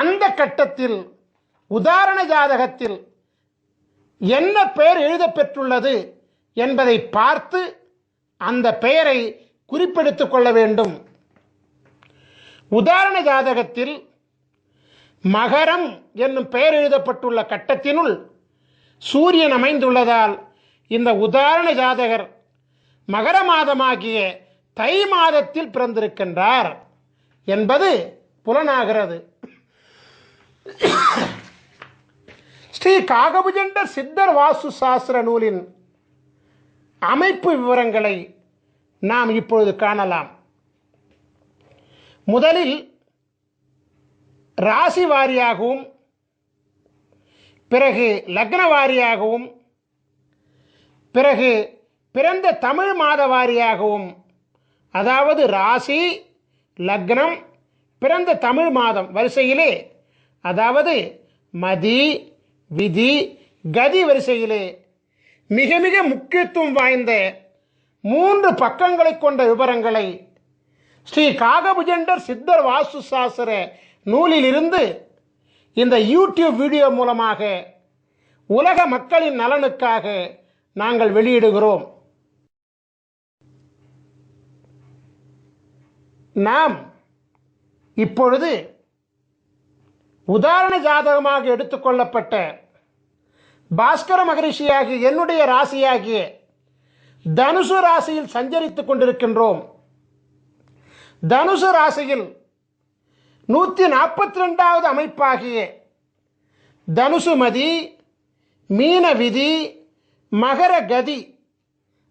அந்த கட்டத்தில் உதாரண ஜாதகத்தில் என்ன பெயர் எழுதப்பெற்றுள்ளது என்பதை பார்த்து அந்த பெயரை குறிப்பெடுத்துக் கொள்ள வேண்டும். உதாரண ஜாதகத்தில் மகரம் என்னும் பெயர் எழுதப்பட்டுள்ள கட்டத்தினுள் சூரியன் அமைந்துள்ளதால் இந்த உதாரண ஜாதகர் மகர மாதமாகிய தை மாதத்தில் பிறந்திருக்கின்றார் என்பது புலனாகிறது. ஸ்ரீ காகபுஜண்டர் சித்தர் வாஸ்து சாஸ்திர நூலின் அமைப்பு விவரங்களை நாம் இப்பொழுது காணலாம். முதலில் ராசி வாரியாகவும் பிறகு லக்ன வாரியாகவும் பிறகு பிறந்த தமிழ் மாத வாரியாகவும், அதாவது ராசி லக்னம் பிறந்த தமிழ் மாதம் வரிசையிலே, அதாவது மதி விதி கதி வரிசையிலே மிக மிக முக்கியத்துவம் வாய்ந்த 3 பக்கங்களை கொண்ட விவரங்களை ஸ்ரீ காகபுஜண்டர் சித்தர் வாஸ்து சாஸ்திர நூலிலிருந்து இந்த யூடியூப் வீடியோ மூலமாக உலக மக்களின் நலனுக்காக நாங்கள் வெளியிடுகிறோம். நாம் இப்பொழுது உதாரண ஜாதகமாக எடுத்துக்கொள்ளப்பட்ட பாஸ்கர மகரிஷியாகிய என்னுடைய ராசியாகிய தனுசு ராசியில் சஞ்சரித்துக் கொண்டிருக்கின்றோம். தனுசு ராசியில் 142வது அமைப்பாகிய தனுசுமதி மீன விதி மகர கதி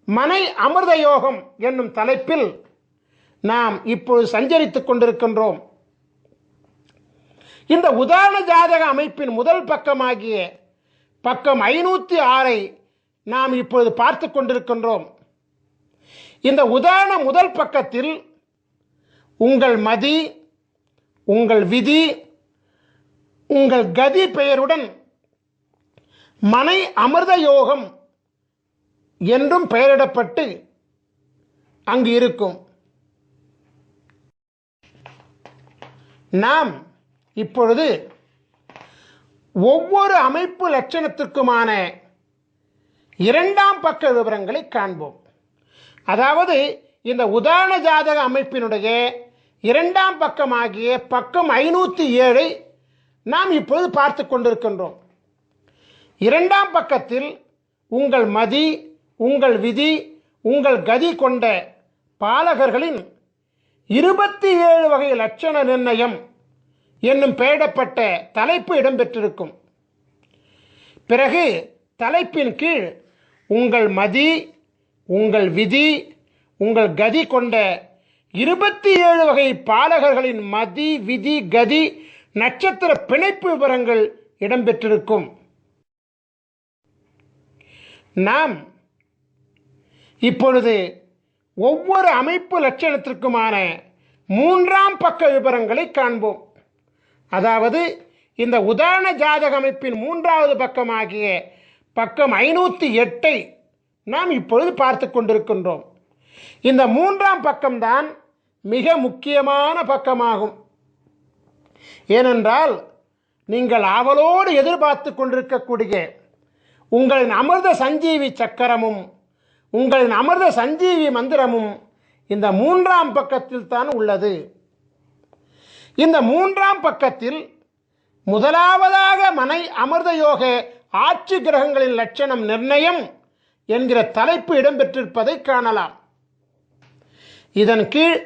மனை அமிர்த யோகம் என்னும் தலைப்பில் நாம் இப்பொழுது சஞ்சரித்துக் கொண்டிருக்கின்றோம். இந்த உதாரண ஜாதக அமைப்பின் முதல் பக்கமாகிய பக்கம் 506 நாம் இப்பொழுது பார்த்து கொண்டிருக்கின்றோம். இந்த உதாரண முதல் பக்கத்தில் உங்கள் மதி உங்கள் விதி உங்கள் கதி பெயருடன் மனை அமிர்த யோகம் என்றும் பெயரிடப்பட்டு அங்கு இருக்கும். நாம் இப்பொழுது ஒவ்வொரு அமைப்பு லட்சணத்திற்குமான 2ஆம் பக்க விவரங்களை காண்போம். அதாவது இந்த உதாரண ஜாதக அமைப்பினுடைய 2ஆம் பக்கமாகிய பக்கம் 507 நாம் இப்பொழுது பார்த்து கொண்டிருக்கின்றோம். 2ஆம் பக்கத்தில் உங்கள் மதி உங்கள் விதி உங்கள் கதி கொண்ட பாலகர்களின் 27 வகை லட்சண நிர்ணயம் என்னும் பெயரிடப்பட்ட தலைப்பு இடம்பெற்றிருக்கும். பிறகு தலைப்பின் கீழ் உங்கள் மதி உங்கள் விதி உங்கள் கதி கொண்ட 27 வகை பாலகர்களின் மதி விதி கதி நட்சத்திர பிணைப்பு விவரங்கள் இடம்பெற்றிருக்கும். நாம் இப்பொழுது ஒவ்வொரு அமைப்பு லட்சணத்திற்குமான 3ஆம் பக்க விவரங்களை காண்போம். அதாவது இந்த உதாரண ஜாதக அமைப்பின் 3வது பக்கமாகிய பக்கம் 508 நாம் இப்பொழுது பார்த்து கொண்டிருக்கின்றோம். இந்த 3ஆம் பக்கம்தான் மிக முக்கியமான பக்கமாகும். ஏனென்றால் நீங்கள் ஆவலோடு எதிர்பார்த்து கொண்டிருக்கக்கூடிய உங்களின் அமிர்த சஞ்சீவி சக்கரமும் உங்களின் அமிர்த சஞ்சீவி மந்திரமும் இந்த 3ஆம் பக்கத்தில் தான் உள்ளது. இந்த 3ஆம் பக்கத்தில் முதலாவதாக மனை அமிர்த யோக ஆட்சி கிரகங்களின் லட்சணம் நிர்ணயம் என்கிற தலைப்பு இடம்பெற்றிருப்பதை காணலாம். இதன் கீழ்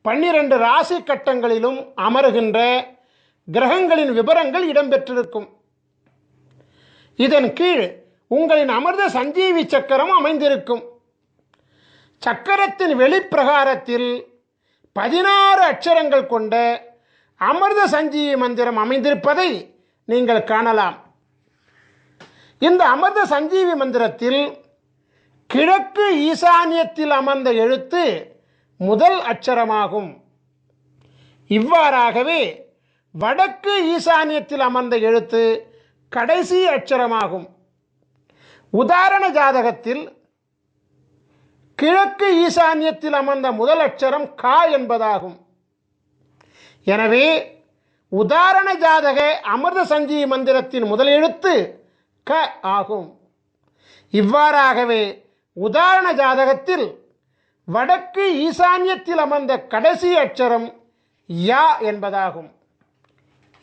12 ராசி கட்டங்களிலும் அமருகின்ற கிரகங்களின் விவரங்கள் இடம்பெற்றிருக்கும். இதன் கீழ் உங்களின் அமிர்த சஞ்சீவி சக்கரம் அமைந்திருக்கும். சக்கரத்தின் வெளிப்பிரகாரத்தில் 16 அட்சரங்கள் கொண்ட அமிர்த சஞ்சீவி மந்திரம் அமைந்திருப்பதை நீங்கள் காணலாம். இந்த அமிர்த சஞ்சீவி மந்திரத்தில் கிழக்கு ஈசானியத்தில் அமர்ந்த எழுத்து முதல் அட்சரமாகும். இவ்வாறாகவே வடக்கு ஈசானியத்தில் அமர்ந்த எழுத்து கடைசி அட்சரமாகும். உதாரண ஜாதகத்தில் கிழக்கு ஈசானியத்தில் அமர்ந்த முதல் அட்சரம் கா என்பதாகும். எனவே உதாரண ஜாதக அமிர்த சஞ்சீவி மந்திரத்தின் முதல் எழுத்து க ஆகும். இவ்வாறாகவே உதாரண ஜாதகத்தில் வடக்கு ஈசான்யத்தில் அமர்ந்த கடைசி அட்சரம் யா என்பதாகும்.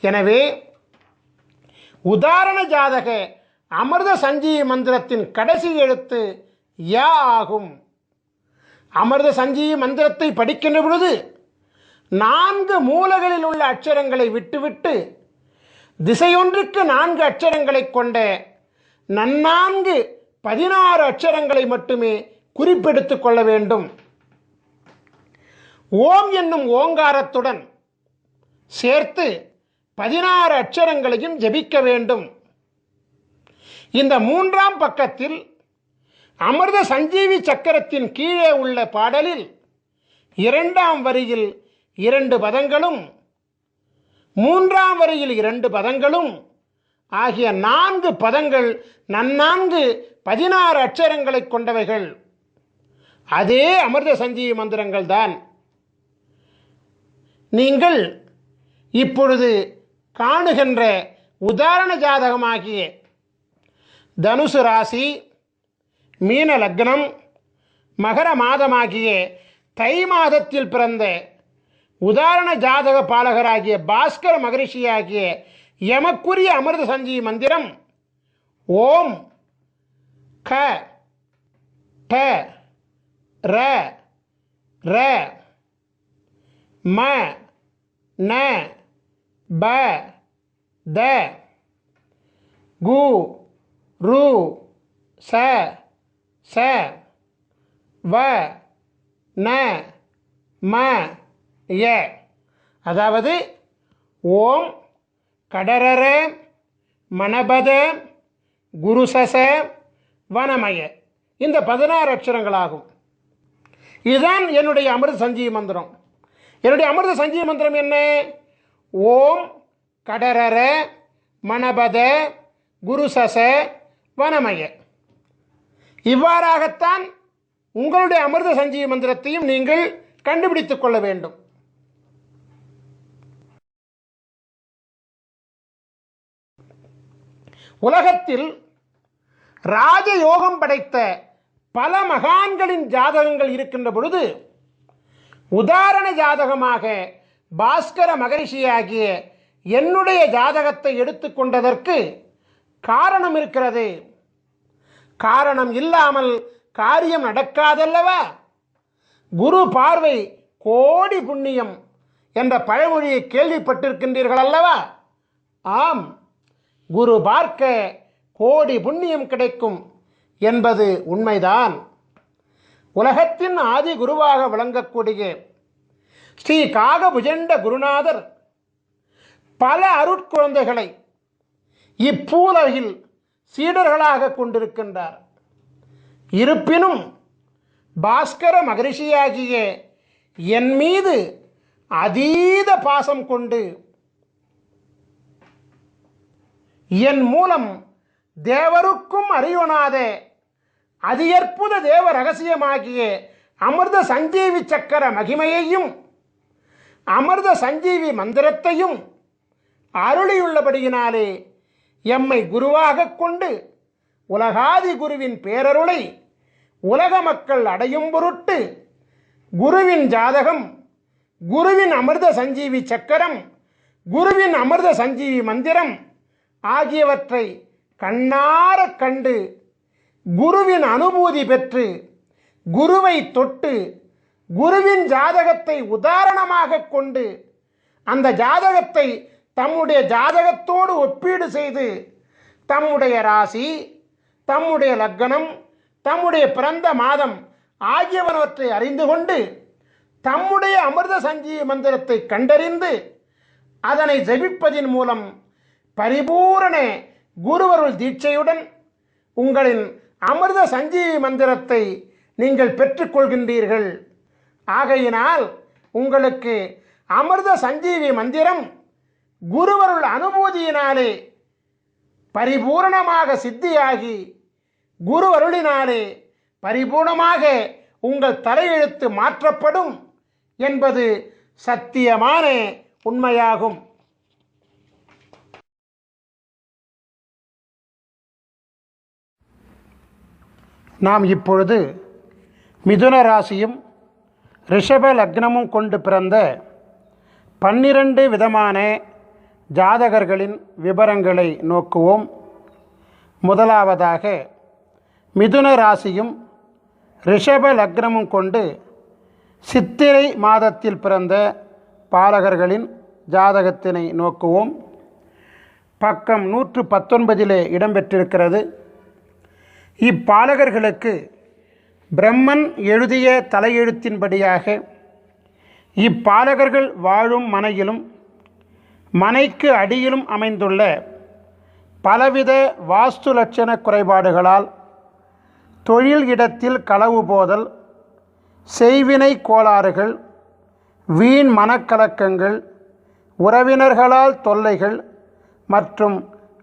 எனவே உதாரண ஜாதக அமிர்த சஞ்சீவி மந்திரத்தின் கடைசி எழுத்து யா ஆகும். அமிர்த சஞ்சீவி மந்திரத்தை படிக்கின்ற பொழுது 4 மூலைகளில் உள்ள அட்சரங்களை விட்டுவிட்டு திசையொன்றுக்கு 4 அட்சரங்களை கொண்ட நன்னான்கு 16 அட்சரங்களை மட்டுமே குறிப்பெடுத்துக் கொள்ள வேண்டும். ஓம் என்னும் ஓங்காரத்துடன் சேர்த்து 16 அட்சரங்களையும் ஜபிக்க வேண்டும். இந்த 3ஆம் பக்கத்தில் அமிர்த சஞ்சீவி சக்கரத்தின் கீழே உள்ள பாடலில் 2ஆம் வரியில் 2 பதங்களும் 3ஆம் வரியில் 2 பதங்களும் ஆகிய 4 பதங்கள் நன்னான்கு 16 அட்சரங்களை கொண்டவைகள். அதே அமிர்த சஞ்சீவி மந்திரங்கள் தான். நீங்கள் இப்பொழுது காணுகின்ற உதாரண ஜாதகமாகிய தனுசு ராசி, மீன லக்னம், மகர மாதமாகிய தை மாதத்தில் பிறந்த உதாரண ஜாதக பாலகராகிய பாஸ்கர மகரிஷியாகிய எமக்குரிய அமிர்த சஞ்சீவி மந்திரம் ஓம் க ட ர ர ம ந ப த கு ரு ச ச வ ந ம ய. அதாவது ஓம் கடரர மணபத குருசச வனமய, இந்த 16 அட்சரங்களாகும். இதுதான் என்னுடைய அமிர்த சஞ்சீவி மந்திரம். என்னுடைய அமிர்த சஞ்சீவி மந்திரம் என்ன? ஓம் கடரர மணபத குருசச வனமய. இவ்வாறாகத்தான் உங்களுடைய அமிர்த சஞ்சீவி மந்திரத்தையும் நீங்கள் கண்டுபிடித்துக் கொள்ள வேண்டும். உலகத்தில் ராஜயோகம் படைத்த பல மகான்களின் ஜாதகங்கள் இருக்கின்ற பொழுது உதாரண ஜாதகமாக பாஸ்கர மகரிஷியாகிய என்னுடைய ஜாதகத்தை எடுத்துக்கொண்டதற்கு காரணம் இருக்கிறது. காரணம் இல்லாமல் காரியம் நடக்காதல்லவா? குரு பார்வை கோடி புண்ணியம் என்ற பழமொழியை கேள்விப்பட்டிருக்கின்றீர்கள் அல்லவா? ஆம், குரு பார்க்க கோடி புண்ணியம் கிடைக்கும் என்பது உண்மைதான். உலகத்தின் ஆதி குருவாக விளங்கக்கூடிய ஸ்ரீ காகபுஜண்ட குருநாதர் பல அருட்குழந்தைகளை இப்பூலகில் சீடர்களாக கொண்டிருக்கின்றார். இருப்பினும் பாஸ்கர மகரிஷியாகிய என் மீது அதீத பாசம் கொண்டு என் மூலம் தேவருக்கும் அறியொணாத அதியற்புத தேவ ரகசியமாகிய அமிர்த சஞ்சீவி சக்கர மகிமையையும் அமிர்த சஞ்சீவி மந்திரத்தையும் அருளியுள்ளபடியினாலே எம்மை குருவாக கொண்டு உலகாதி குருவின் பேரருளை உலக மக்கள் அடையும் பொருட்டு குருவின் ஜாதகம், குருவின் அமிர்த சஞ்சீவி சக்கரம், குருவின் அமிர்த சஞ்சீவி மந்திரம் ஆகியவற்றை கண்ணார கண்டு குருவின் அனுபூதி பெற்று குருவை தொட்டு குருவின் ஜாதகத்தை உதாரணமாக கொண்டு அந்த ஜாதகத்தை தம்முடைய ஜாதகத்தோடு ஒப்பீடு செய்து தம்முடைய ராசி, தம்முடைய லக்னம், தம்முடைய பிறந்த மாதம் ஆகியவற்றை அறிந்து கொண்டு தம்முடைய அமிர்த சஞ்சீவி மந்திரத்தை கண்டறிந்து அதனை ஜபிப்பதின் மூலம் பரிபூரண குருவருள் தீட்சையுடன் உங்களின் அமிர்த சஞ்சீவி மந்திரத்தை நீங்கள் பெற்றுக்கொள்கின்றீர்கள். ஆகையினால் உங்களுக்கு அமிர்த சஞ்சீவி மந்திரம் குருவருள் அனுபூதியினாலே பரிபூரணமாக சித்தியாகி குருவருளினாலே பரிபூர்ணமாக உங்கள் தலையெழுத்து மாற்றப்படும் என்பது சத்தியமான உண்மையாகும். நாம் இப்பொழுது மிதுன ராசியும் ரிஷப லக்னமும் கொண்டு பிறந்த 12 விதமான ஜாதகர்களின் விவரங்களை நோக்குவோம். முதலாவதாக மிதுன ராசியும் ரிஷப லக்னமும் கொண்டு சித்திரை மாதத்தில் பிறந்த பாலகர்களின் ஜாதகத்தினை நோக்குவோம். பக்கம் 119 இடம்பெற்றிருக்கிறது. இப்பாலகர்களுக்கு பிரம்மன் எழுதிய தலையெழுத்தின்படியாக இப்பாலகர்கள் வாழும் மனையிலும் மனைக்கு அடியிலும் அமைந்துள்ள பலவித வாஸ்து லட்சண குறைபாடுகளால் தொழில் இடத்தில் களவு போதல், செய்வினை கோளாறுகள், வீண் மனக்கலக்கங்கள், உறவினர்களால் தொல்லைகள் மற்றும்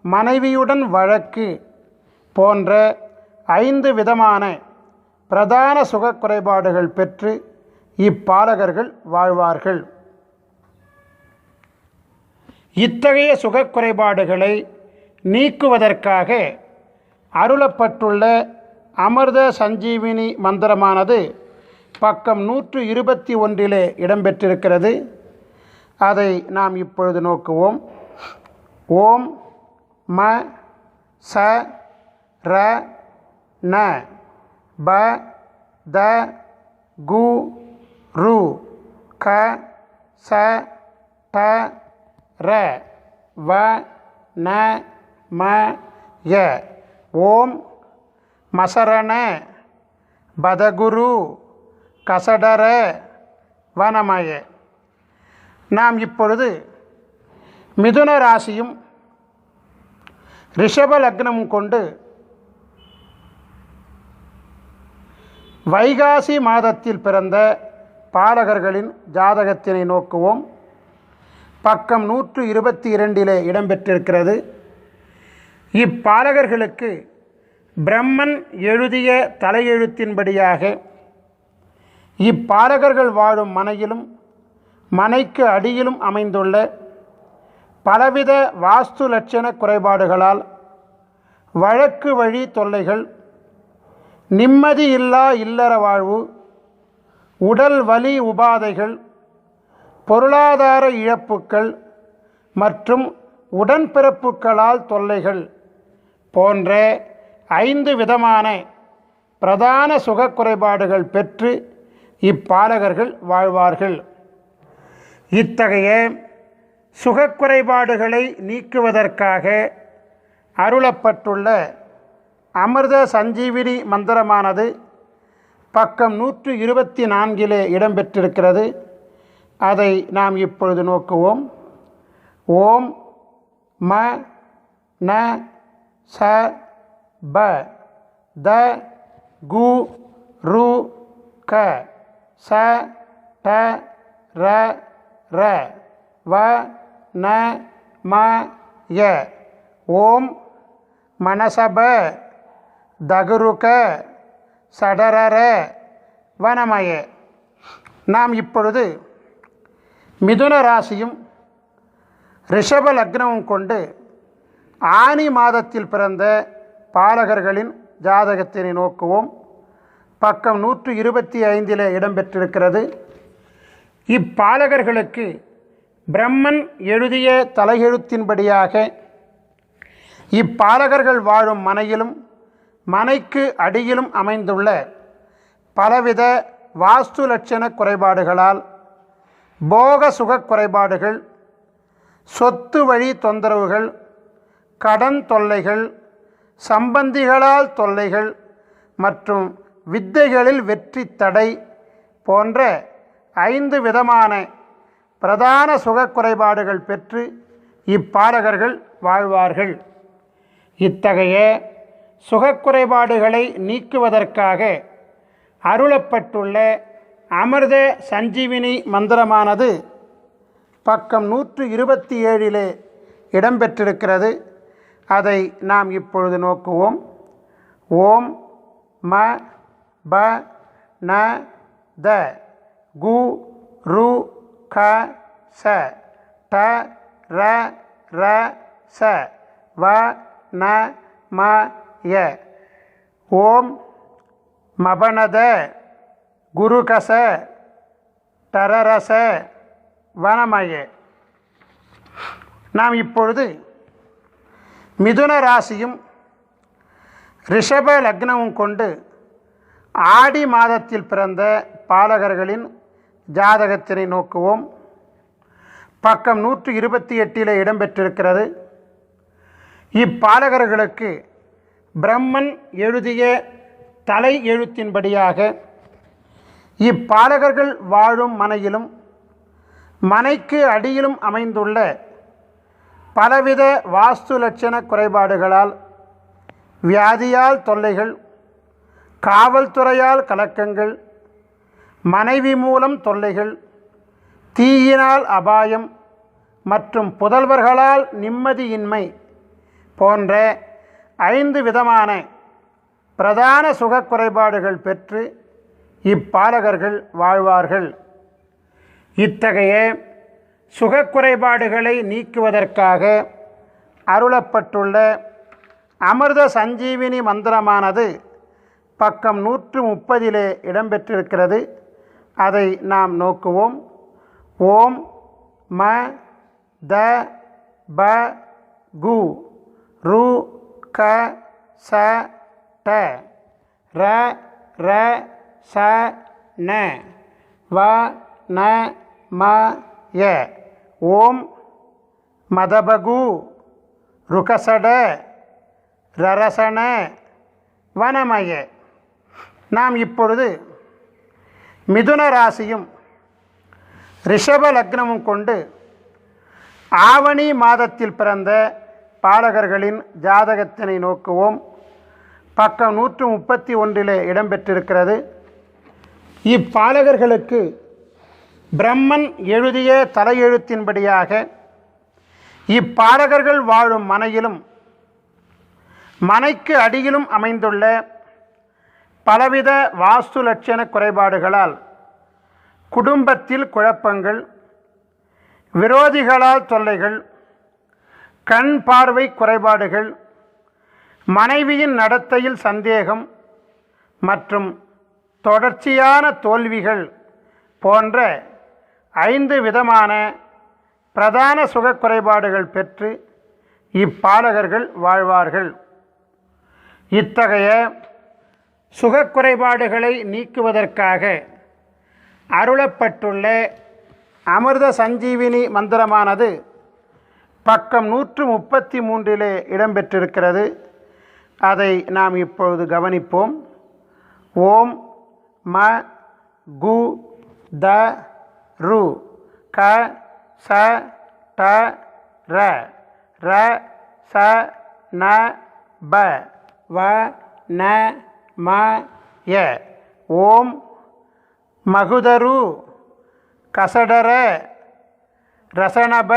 மனைவியுடன் வழக்கு போன்ற 5 விதமான பிரதான சுக குறைபாடுகள் பெற்று இப்பாலகர்கள் வாழ்வார்கள். இத்தகைய சுக குறைபாடுகளை நீக்குவதற்காக அருளப்பட்டுள்ள அமிர்த சஞ்சீவினி மந்திரமானது பக்கம் 121 இடம்பெற்றிருக்கிறது. அதை நாம் இப்பொழுது நோக்குவோம். ஓம் ம ச ர ந ப த கு ரு க ச ட ர வ ந ம ய. ஓம் மசரண பதகுரு கசடர வனமய. நாம் இப்பொழுது மிதுன ராசியும் ரிஷப லக்னமும் கொண்டு வைகாசி மாதத்தில் பிறந்த பாலகர்களின் ஜாதகத்தினை நோக்குவோம். பக்கம் 122 இடம்பெற்றிருக்கிறது. இப்பாலகர்களுக்கு பிரம்மன் எழுதிய தலையெழுத்தின்படியாக இப்பாலகர்கள் வாழும் மனையிலும் மனைக்கு அடியிலும் அமைந்துள்ள பலவித வாஸ்து லட்சண குறைபாடுகளால் வழக்கு வழி தொல்லைகள், நிம்மதி இல்லா இல்லற வாழ்வு, உடல் வலி உபாதைகள், பொருளாதார இழப்புக்கள் மற்றும் உடன்பிறப்புகளால் தொல்லைகள் போன்ற 5 விதமான பிரதான சுக குறைபாடுகள் பெற்று இப்பாலகர்கள் வாழ்வார்கள். இத்தகைய சுகக்குறைபாடுகளை நீக்குவதற்காக அருளப்பட்டுள்ள அமிர்த சஞ்சீவினி மந்திரமானது பக்கம் 124 இடம்பெற்றிருக்கிறது. அதை நாம் இப்பொழுது நோக்குவோம். ஓம் ம ந ச ப த கு ரு க ச ட ர ர வ ந ம ய. ஓம் மனசப தகுருக சடரர வனமய. நாம் இப்பொழுது மிதுன ராசியும் ரிஷப லக்னமும் கொண்டு ஆனி மாதத்தில் பிறந்த பாலகர்களின் ஜாதகத்தினை நோக்குவோம். பக்கம் 125 இடம்பெற்றிருக்கிறது. இப்பாலகர்களுக்கு பிரம்மன் எழுதிய தலையெழுத்தின்படியாக இப்பாலகர்கள் வாழும் மனையிலும் மனைக்கு அடியிலும் அமைந்துள்ள பலவித வாஸ்து லட்சண குறைபாடுகளால் போக சுக குறைபாடுகள், சொத்து வழி தொந்தரவுகள், கடன் தொல்லைகள், சம்பந்திகளால் தொல்லைகள் மற்றும் வித்தைகளில் வெற்றி தடை போன்ற 5 விதமான பிரதான சுக குறைபாடுகள் பெற்று இப்பாலகர்கள் வாழ்வார்கள். இத்தகைய சுகக்குறைபாடுகளை நீக்குவதற்காக அருளப்பட்டுள்ள அமிர்த சஞ்சீவினி மந்திரமானது பக்கம் 127 இடம்பெற்றிருக்கிறது. அதை நாம் இப்பொழுது நோக்குவோம். ஓம் ம ப ந த கு ரு க ச ட ர ர ச வ ந ம ய. ஓம் மபனத குருகச டரரச வனமய. நாம் இப்பொழுது மிதுன ராசியும் ரிஷப லக்னமும் கொண்டு ஆடி மாதத்தில் பிறந்த பாலகர்களின் ஜாதகத்தினை நோக்குவோம். பக்கம் 128 இடம்பெற்றிருக்கிறது. இப்பாலகர்களுக்கு பிரம்மன் எழுதிய தலை எழுத்தின்படியாக இப்பாலகர்கள் வாழும் மனையிலும் மனைக்கு அடியிலும் அமைந்துள்ள பலவித வாஸ்து லட்சண குறைபாடுகளால், வியாதியால் தொல்லைகள், காவல்துறையால் கலக்கங்கள், மனைவி மூலம் தொல்லைகள், தீயினால் அபாயம் மற்றும் புதல்வர்களால் நிம்மதியின்மை போன்ற 5 விதமான பிரதான சுக குறைபாடுகள் பெற்று இப்பாலகர்கள் வாழ்வார்கள். இத்தகைய சுகக்குறைபாடுகளை நீக்குவதற்காக அருளப்பட்டுள்ள அமிர்த சஞ்சீவினி மந்திரமானது பக்கம் 130 இடம்பெற்றிருக்கிறது. அதை நாம் நோக்குவோம். ஓம் ம த ப கு ரு க ச ட ர ர ச ந வ ந ம ய. ஓம் மதபகு ருகசட ரரசன வனமய. நாம் இப்பொழுது மிதுன ராசியும் ரிஷப லக்னமும் கொண்டு ஆவணி மாதத்தில் பிறந்த பாலகர்களின் ஜாதகத்தினை நோக்குவோம். பக்கம் 131 இடம்பெற்றிருக்கிறது. இப்பாலகர்களுக்கு பிரம்மன் எழுதிய தலையெழுத்தின்படியாக இப்பாலகர்கள் வாழும் மனையிலும் மனைக்கு அடியிலும் அமைந்துள்ள பலவித வாஸ்து லட்சண குறைபாடுகளால் குடும்பத்தில் குழப்பங்கள், விரோதிகளால் தொல்லைகள், கண் பார்வை குறைபாடுகள், மனைவியின் நடத்தையில் சந்தேகம் மற்றும் தொடர்ச்சியான தோல்விகள் போன்ற 5 விதமான பிரதான சுக குறைபாடுகள் பெற்று இப்பாலகர்கள் வாழ்வார்கள். இத்தகைய சுகக்குறைபாடுகளை நீக்குவதற்காக அருளப்பட்டுள்ள அமிர்த சஞ்சீவினி மந்திரமானது பக்கம் 133 இடம்பெற்றிருக்கிறது. அதை நாம் இப்பொழுது கவனிப்போம். ஓம் ம கு த ரு க ச ட ர ர ச ந ப வ ந ம ய. ஓம் மகுதரு கசடர ரசனப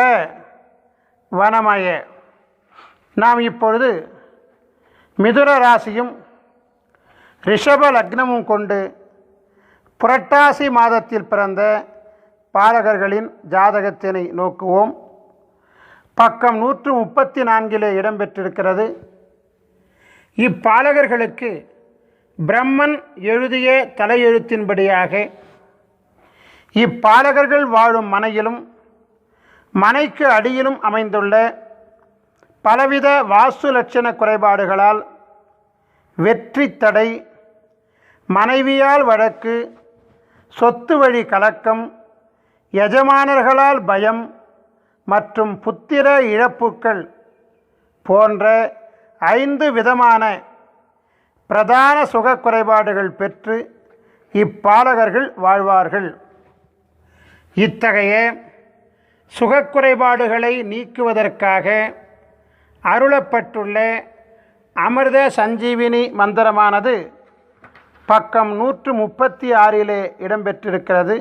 வனமய. நாம் இப்பொழுது மிதுன ராசியும் ரிஷப லக்னமும் கொண்டு புரட்டாசி மாதத்தில் பிறந்த பாலகர்களின் ஜாதகத்தினை நோக்குவோம். பக்கம் 134 இடம்பெற்றிருக்கிறது. இப்பாலகர்களுக்கு பிரம்மன் எழுதிய தலையெழுத்தின்படியாக இப்பாலகர்கள் வாழும் மனையிலும் மனைக்கு அடியிலும் அமைந்துள்ள பலவித வாஸ்து லட்சண குறைபாடுகளால் வெற்றி தடை, மனைவியால் வழக்கு, சொத்து வழி கலக்கம், எஜமானர்களால் பயம் மற்றும் புத்திர இழப்புக்கள் போன்ற 5 விதமான பிரதான சுக குறைபாடுகள் பெற்று இப்பாலகர்கள் வாழ்வார்கள். இத்தகைய சுகக்குறைபாடுகளை நீக்குவதற்காக அருளப்பட்டுள்ள அமிர்த சஞ்சீவினி மந்திரமானது பக்கம் 136 இடம்பெற்றிருக்கிறது.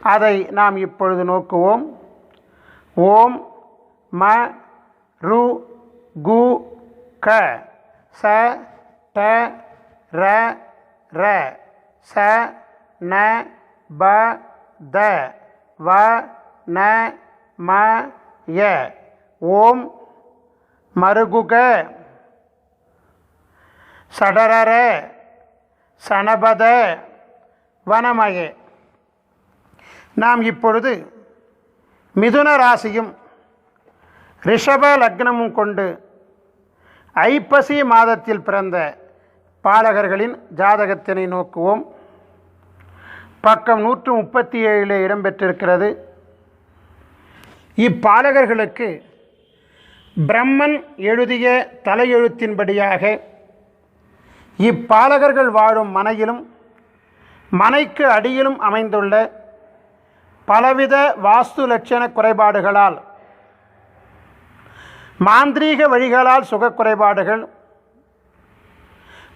அதை நாம் இப்பொழுது நோக்குவோம். ஓம் ம ரு கு க ச ட ர ர ச ந ப த வ ந ம ய. ஓம் மருகுக சடரர சனபத வனமய. நாம் இப்பொழுது மிதுன ராசியும் ரிஷப லக்னமும் கொண்டு ஐப்பசி மாதத்தில் பிறந்த பாலகர்களின் ஜாதகத்தினை நோக்குவோம். பக்கம் 137 இடம்பெற்றிருக்கிறது. இப்பாலகர்களுக்கு பிரம்மன் எழுதிய தலையெழுத்தின்படியாக இப்பாலகர்கள் வாழும் மனையிலும் மனைக்கு அடியிலும் அமைந்துள்ள பலவித வாஸ்து லட்சண குறைபாடுகளால், மாந்திரீக வழிகளால் சுகக்குறைபாடுகள்,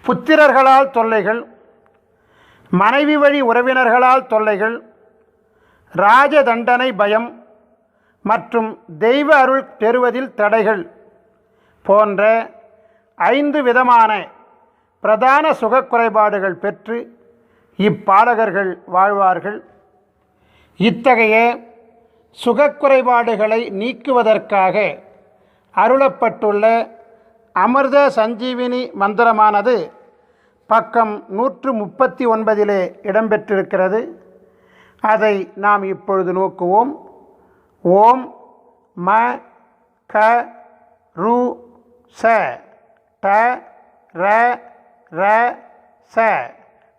புத்திரர்களால் தொல்லைகள், மனைவி வழி உறவினர்களால் தொல்லைகள், ராஜ தண்டனை பயம் மற்றும் தெய்வ அருள் பெறுவதில் தடைகள் போன்ற 5 விதமான பிரதான சுகக்குறைபாடுகள் பெற்று இப்பாலகர்கள் வாழ்வார்கள். இத்தகைய சுகக்குறைபாடுகளை நீக்குவதற்காக அருளப்பட்டுள்ள அமிர்த சஞ்சீவினி மந்திரமானது பக்கம் 139 இடம்பெற்றிருக்கிறது. அதை நாம் இப்பொழுது நோக்குவோம். ஓம் ம க ரு ச ட ர ர ச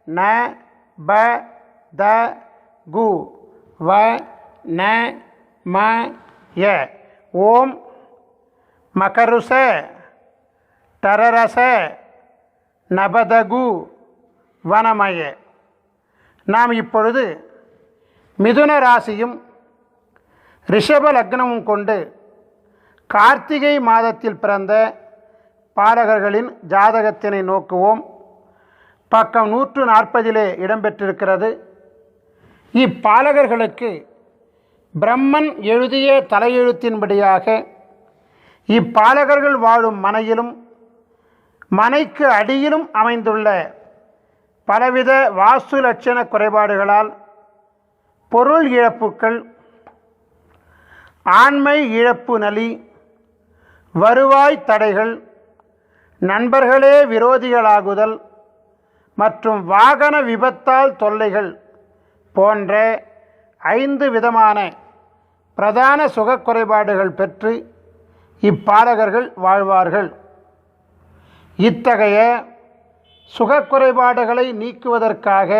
ந ப த கு வ ந ம ய. ஓம் மகருச டரரச நபதகு வனமய. நாம் இப்பொழுது மிதுன ராசியும் ரிஷப லக்னமும் கொண்டு கார்த்திகை மாதத்தில் பிறந்த பாலகர்களின் ஜாதகத்தினை நோக்குவோம். பக்கம் 140 இடம்பெற்றிருக்கிறது. இப்பாலகர்களுக்கு பிரம்மன் எழுதிய தலையெழுத்தின்படியாக இப்பாலகர்கள் வாழும் மனையிலும் மனைக்கு அடியிலும் அமைந்துள்ள பலவித வாஸ்து லட்சண குறைபாடுகளால் பொருள் இழப்புக்கள், ஆண்மை இழப்பு நலி, வருவாய் தடைகள், நண்பர்களே விரோதிகளாகுதல் மற்றும் வாகன விபத்தால் தொல்லைகள் போன்ற 5 விதமான பிரதான சுகக்குறைபாடுகள் பெற்று இப்பாலகர்கள் வாழ்வார்கள். இத்தகைய சுகக்குறைபாடுகளை நீக்குவதற்காக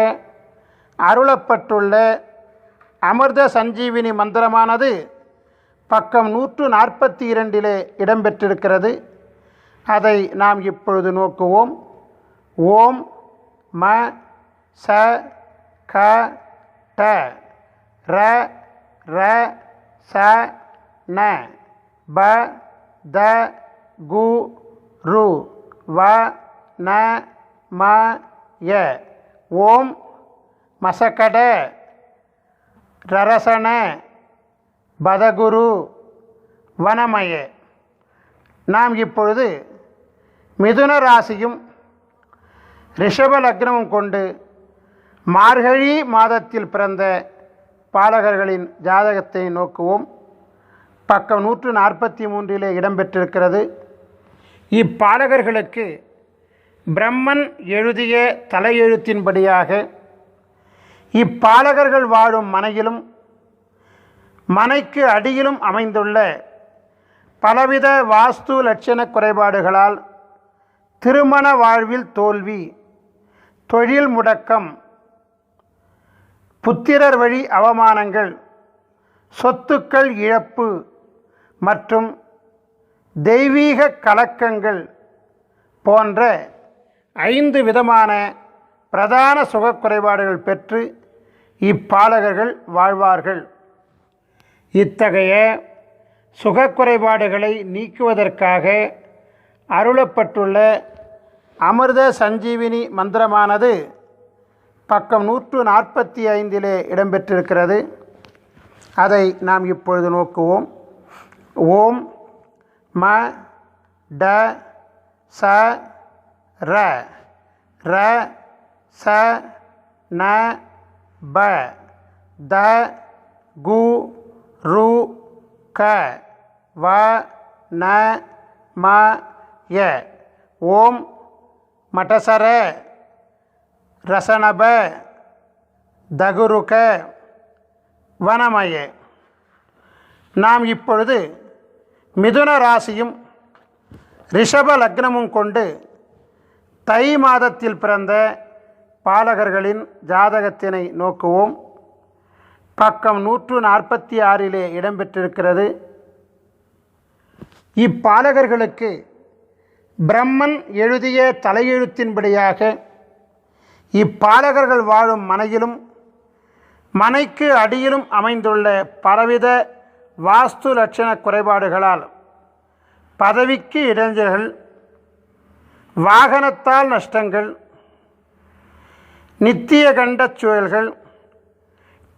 அருளப்பட்டுள்ள அமிர்த சஞ்சீவினி மந்திரமானது பக்கம் 142 இடம்பெற்றிருக்கிறது. அதை நாம் இப்பொழுது நோக்குவோம். ஓம் ம ச க ட ர ர ச ந ப த கு ரு வ ந ம ய. ஓம் மசகட ரரசன பதகுரு வனமய. நாம் இப்பொழுது மிதுன ராசியும் ரிஷப லக்னமும் கொண்டு மார்கழி மாதத்தில் பிறந்த பாலகர்களின் ஜாதகத்தை நோக்குவோம். பக்கம் 143 இடம்பெற்றிருக்கிறது. இப்பாலகர்களுக்கு பிரம்மன் எழுதிய தலையெழுத்தின்படியாக இப்பாலகர்கள் வாழும் மனையிலும் மனைக்கு அடியிலும் அமைந்துள்ள பலவித வாஸ்து லட்சண குறைபாடுகளால் திருமண வாழ்வில் தோல்வி, தொழில் முடக்கம், புத்திரர் வழி அவமானங்கள், சொத்துக்கள் இழப்பு மற்றும் தெய்வீக கலக்கங்கள் போன்ற 5 விதமான பிரதான சுகக்குறைபாடுகள் பெற்று இப்பாலகர்கள் வாழ்வார்கள். இத்தகைய சுகக்குறைபாடுகளை நீக்குவதற்காக அருளப்பட்டுள்ள அமிர்த சஞ்சீவினி மந்திரமானது பக்கம் 145 இடம்பெற்றிருக்கிறது. அதை நாம் இப்பொழுது நோக்குவோம். ஓம் ம ட ச ர ர ச ந ப த கு ரு க வ ந ம ய. ஓம் மடசர ரசனப தகுருக வனமய. நாம் இப்பொழுது மிதுன ராசியும் ரிஷப லக்னமும் கொண்டு தை மாதத்தில் பிறந்த பாலகர்களின் ஜாதகத்தினை நோக்குவோம். பக்கம் 146 இடம்பெற்றிருக்கிறது. இப்பாலகர்களுக்கு பிரம்மன் எழுதிய தலையெழுத்தின்படியாக இப்பாலகர்கள் வாழும் மனையிலும் மனைக்கு அடியிலும் அமைந்துள்ள பலவித வாஸ்து லட்சண குறைபாடுகளால் பதவிக்கு இடைஞ்சல்கள், வாகனத்தால் நஷ்டங்கள், நித்திய கண்டச் சூழல்கள்,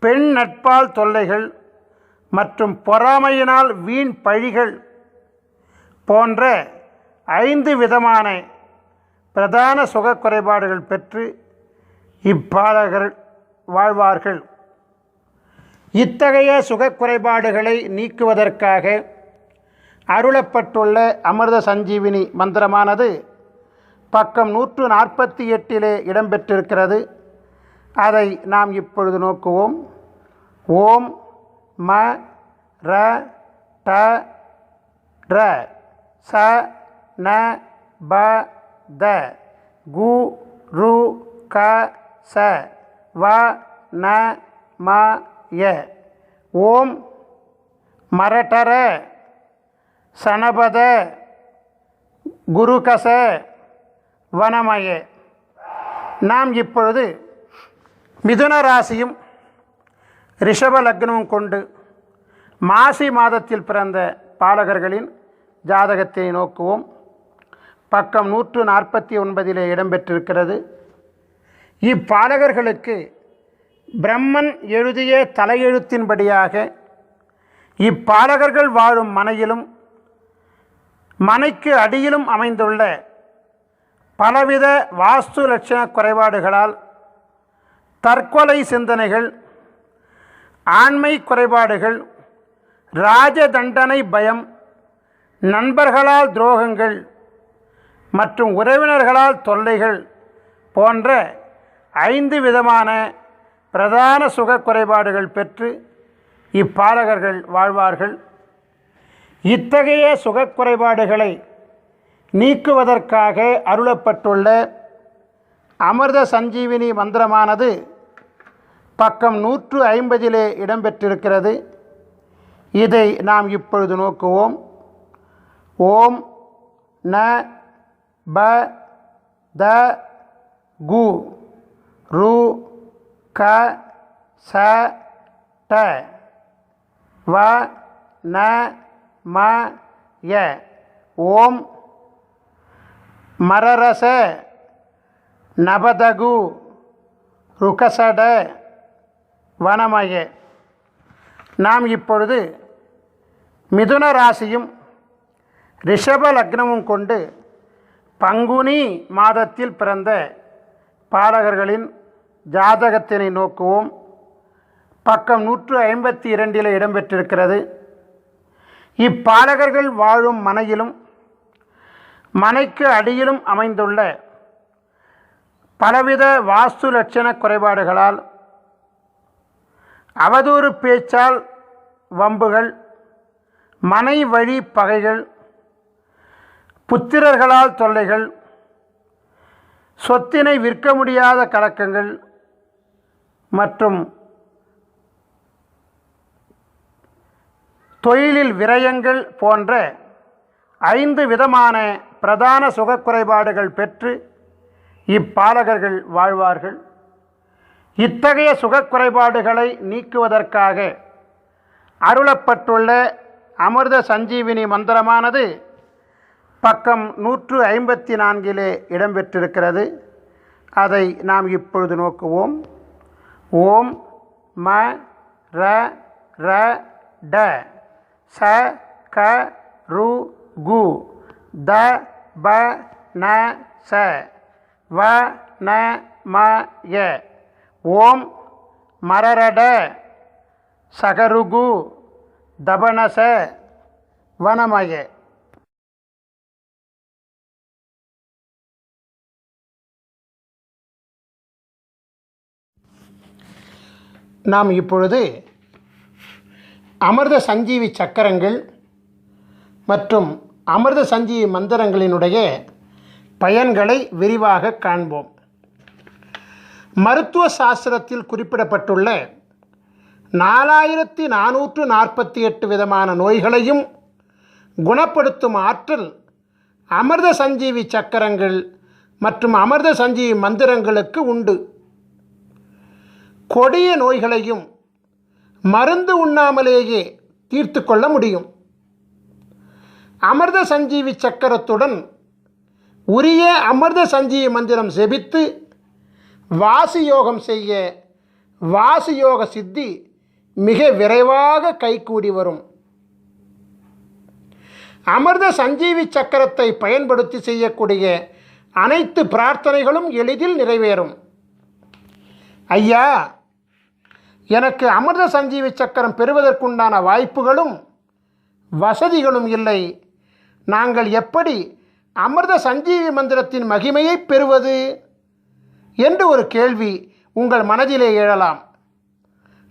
பெண் நட்பால் தொல்லைகள் மற்றும் பொறாமையினால் வீண் பழிகள் போன்ற 5 விதமான பிரதான சுக குறைபாடுகள் பெற்று இப்பாலகர் வாழ்வார்கள். இத்தகைய சுக குறைபாடுகளை நீக்குவதற்காக அருளப்பட்டுள்ள அமிர்த சஞ்சீவினி மந்திரமானது பக்கம் 148 இடம்பெற்றிருக்கிறது. அதை நாம் இப்பொழுது நோக்குவோம். ஓம் ம ர ட ர ச ந ப த கு ரு க ச வ ந ம ய. ஓம் மரட்டர சனபத குருகச வனமய. நாம் இப்பொழுது மிதுன ராசியும் ரிஷப லக்னமும் கொண்டு மாசி மாதத்தில் பிறந்த பாலகர்களின் ஜாதகத்தை நோக்குவோம். பக்கம் 149 இடம்பெற்றிருக்கிறது. இப்பாலகர்களுக்கு பிரம்மன் எழுதிய தலையெழுத்தின்படியாக இப்பாலகர்கள் வாழும் மனையிலும் மனைக்கு அடியிலும் அமைந்துள்ள பலவித வாஸ்து லட்சண குறைபாடுகளால் தற்கொலை சிந்தனைகள், ஆண்மை குறைபாடுகள், ராஜ தண்டனை பயம், நண்பர்களால் துரோகங்கள் மற்றும் உறவினர்களால் தொல்லைகள் போன்ற 5 விதமான பிரதான சுக குறைபாடுகள் பெற்று இப்பாலகர்கள் வாழ்வார்கள். இத்தகைய சுக குறைபாடுகளை நீக்குவதற்காக அருளப்பட்டுள்ள அமிர்த சஞ்சீவினி மந்திரமானது பக்கம் 150 இடம்பெற்றிருக்கிறது. இதை நாம் இப்பொழுது நோக்குவோம். ஓம் ந ப த கு ரு க ச ட வ ந ம ய. ஓம் மரரச நபதகு ருகசட வனமய. நாம் இப்பொழுது மிதுன ராசியும் ரிஷப லக்னமும் கொண்டு பங்குனி மாதத்தில் பிறந்த பாலகர்களின் ஜாதகத்தினை நோக்குவோம். பக்கம் 152 இடம்பெற்றிருக்கிறது. இப்பாலகர்கள் வாழும் மனையிலும் மனைக்கு அடியிலும் அமைந்துள்ள பலவித வாஸ்து லட்சண குறைபாடுகளால் அவதூறு பேச்சால் வம்புகள், மனை வழி பகைகள், புத்திரர்களால் தொல்லைகள், சொத்தினை விற்க முடியாத கலக்கங்கள் மற்றும் தொழிலில் விரயங்கள் போன்ற 5 விதமான பிரதான சுக குறைபாடுகள் பெற்று இப்பாலகர்கள் வாழ்வார்கள். இத்தகைய சுக குறைபாடுகளை நீக்குவதற்காக அருளப்பட்டுள்ள அமிர்த சஞ்சீவினி மந்திரமானது பக்கம் 154 இடம்பெற்றிருக்கிறது. அதை நாம் இப்பொழுது நோக்குவோம். ஓம் ம ர ர ட ச க ரு கு த ப ந ச வ ந ம ய. ஓம் மரரட சகருகு தபனச வனமய. நாம் இப்பொழுது அமிர்த சஞ்சீவி சக்கரங்கள் மற்றும் அமிர்த சஞ்சீவி மந்திரங்களினுடைய பயன்களை விரிவாக காண்போம். மருத்துவ சாஸ்திரத்தில் குறிப்பிடப்பட்டுள்ள 4448 விதமான நோய்களையும் குணப்படுத்தும் ஆற்றல் அமிர்த சஞ்சீவி சக்கரங்கள் மற்றும் அமிர்த சஞ்சீவி மந்திரங்களுக்கு உண்டு. கொடிய நோய்களையும் மருந்து உண்ணாமலேயே தீர்த்து கொள்ள முடியும். அமிர்த சஞ்சீவி சக்கரத்துடன் உரிய அமிர்த சஞ்சீவி மந்திரம் செபித்து வாசியோகம் செய்ய வாசியோக சித்தி மிக விரைவாக கைகூடி வரும். அமிர்த சஞ்சீவி சக்கரத்தை பயன்படுத்தி செய்யக்கூடிய அனைத்து பிரார்த்தனைகளும் எளிதில் நிறைவேறும். ஐயா, எனக்கு அமிர்த சஞ்சீவி சக்கரம் பெறுவதற்குண்டான வாய்ப்புகளும் வசதிகளும் இல்லை. நாங்கள் எப்படி அமிர்த சஞ்சீவி மந்திரத்தின் மகிமையை பெறுவது என்று ஒரு கேள்வி உங்கள் மனதிலே எழலாம்.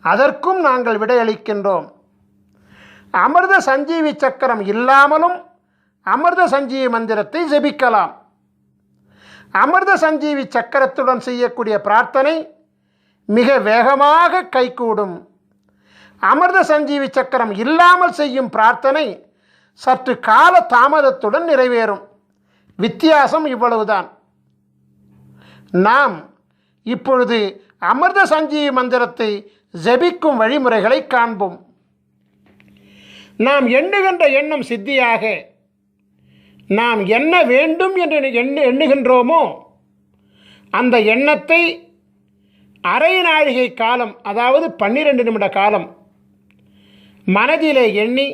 அதற்கும் நாங்கள் விடையளிக்கின்றோம். அமிர்த சஞ்சீவி சக்கரம் இல்லாமலும் அமிர்த சஞ்சீவி மந்திரத்தை ஜெபிக்கலாம். அமிர்த சஞ்சீவி சக்கரத்துடன் செய்யக்கூடிய பிரார்த்தனை மிக வேகமாக கைகூடும். அமிர்த சஞ்சீவி சக்கரம் இல்லாமல் செய்யும் பிரார்த்தனை சற்று கால தாமதத்துடன் நிறைவேறும். வித்தியாசம் இவ்வளவுதான். நாம் இப்பொழுது அமிர்த சஞ்சீவி மந்திரத்தை ஜெபிக்கும் வழிமுறைகளை காண்போம். நாம் எண்ணுகின்ற எண்ணம் சித்தியாக நாம் என்ன வேண்டும் என்று எண்ணுகின்றோமோ அந்த எண்ணத்தை அரை நாழிகை காலம், அதாவது 12 நிமிட காலம் மனதிலே எண்ணி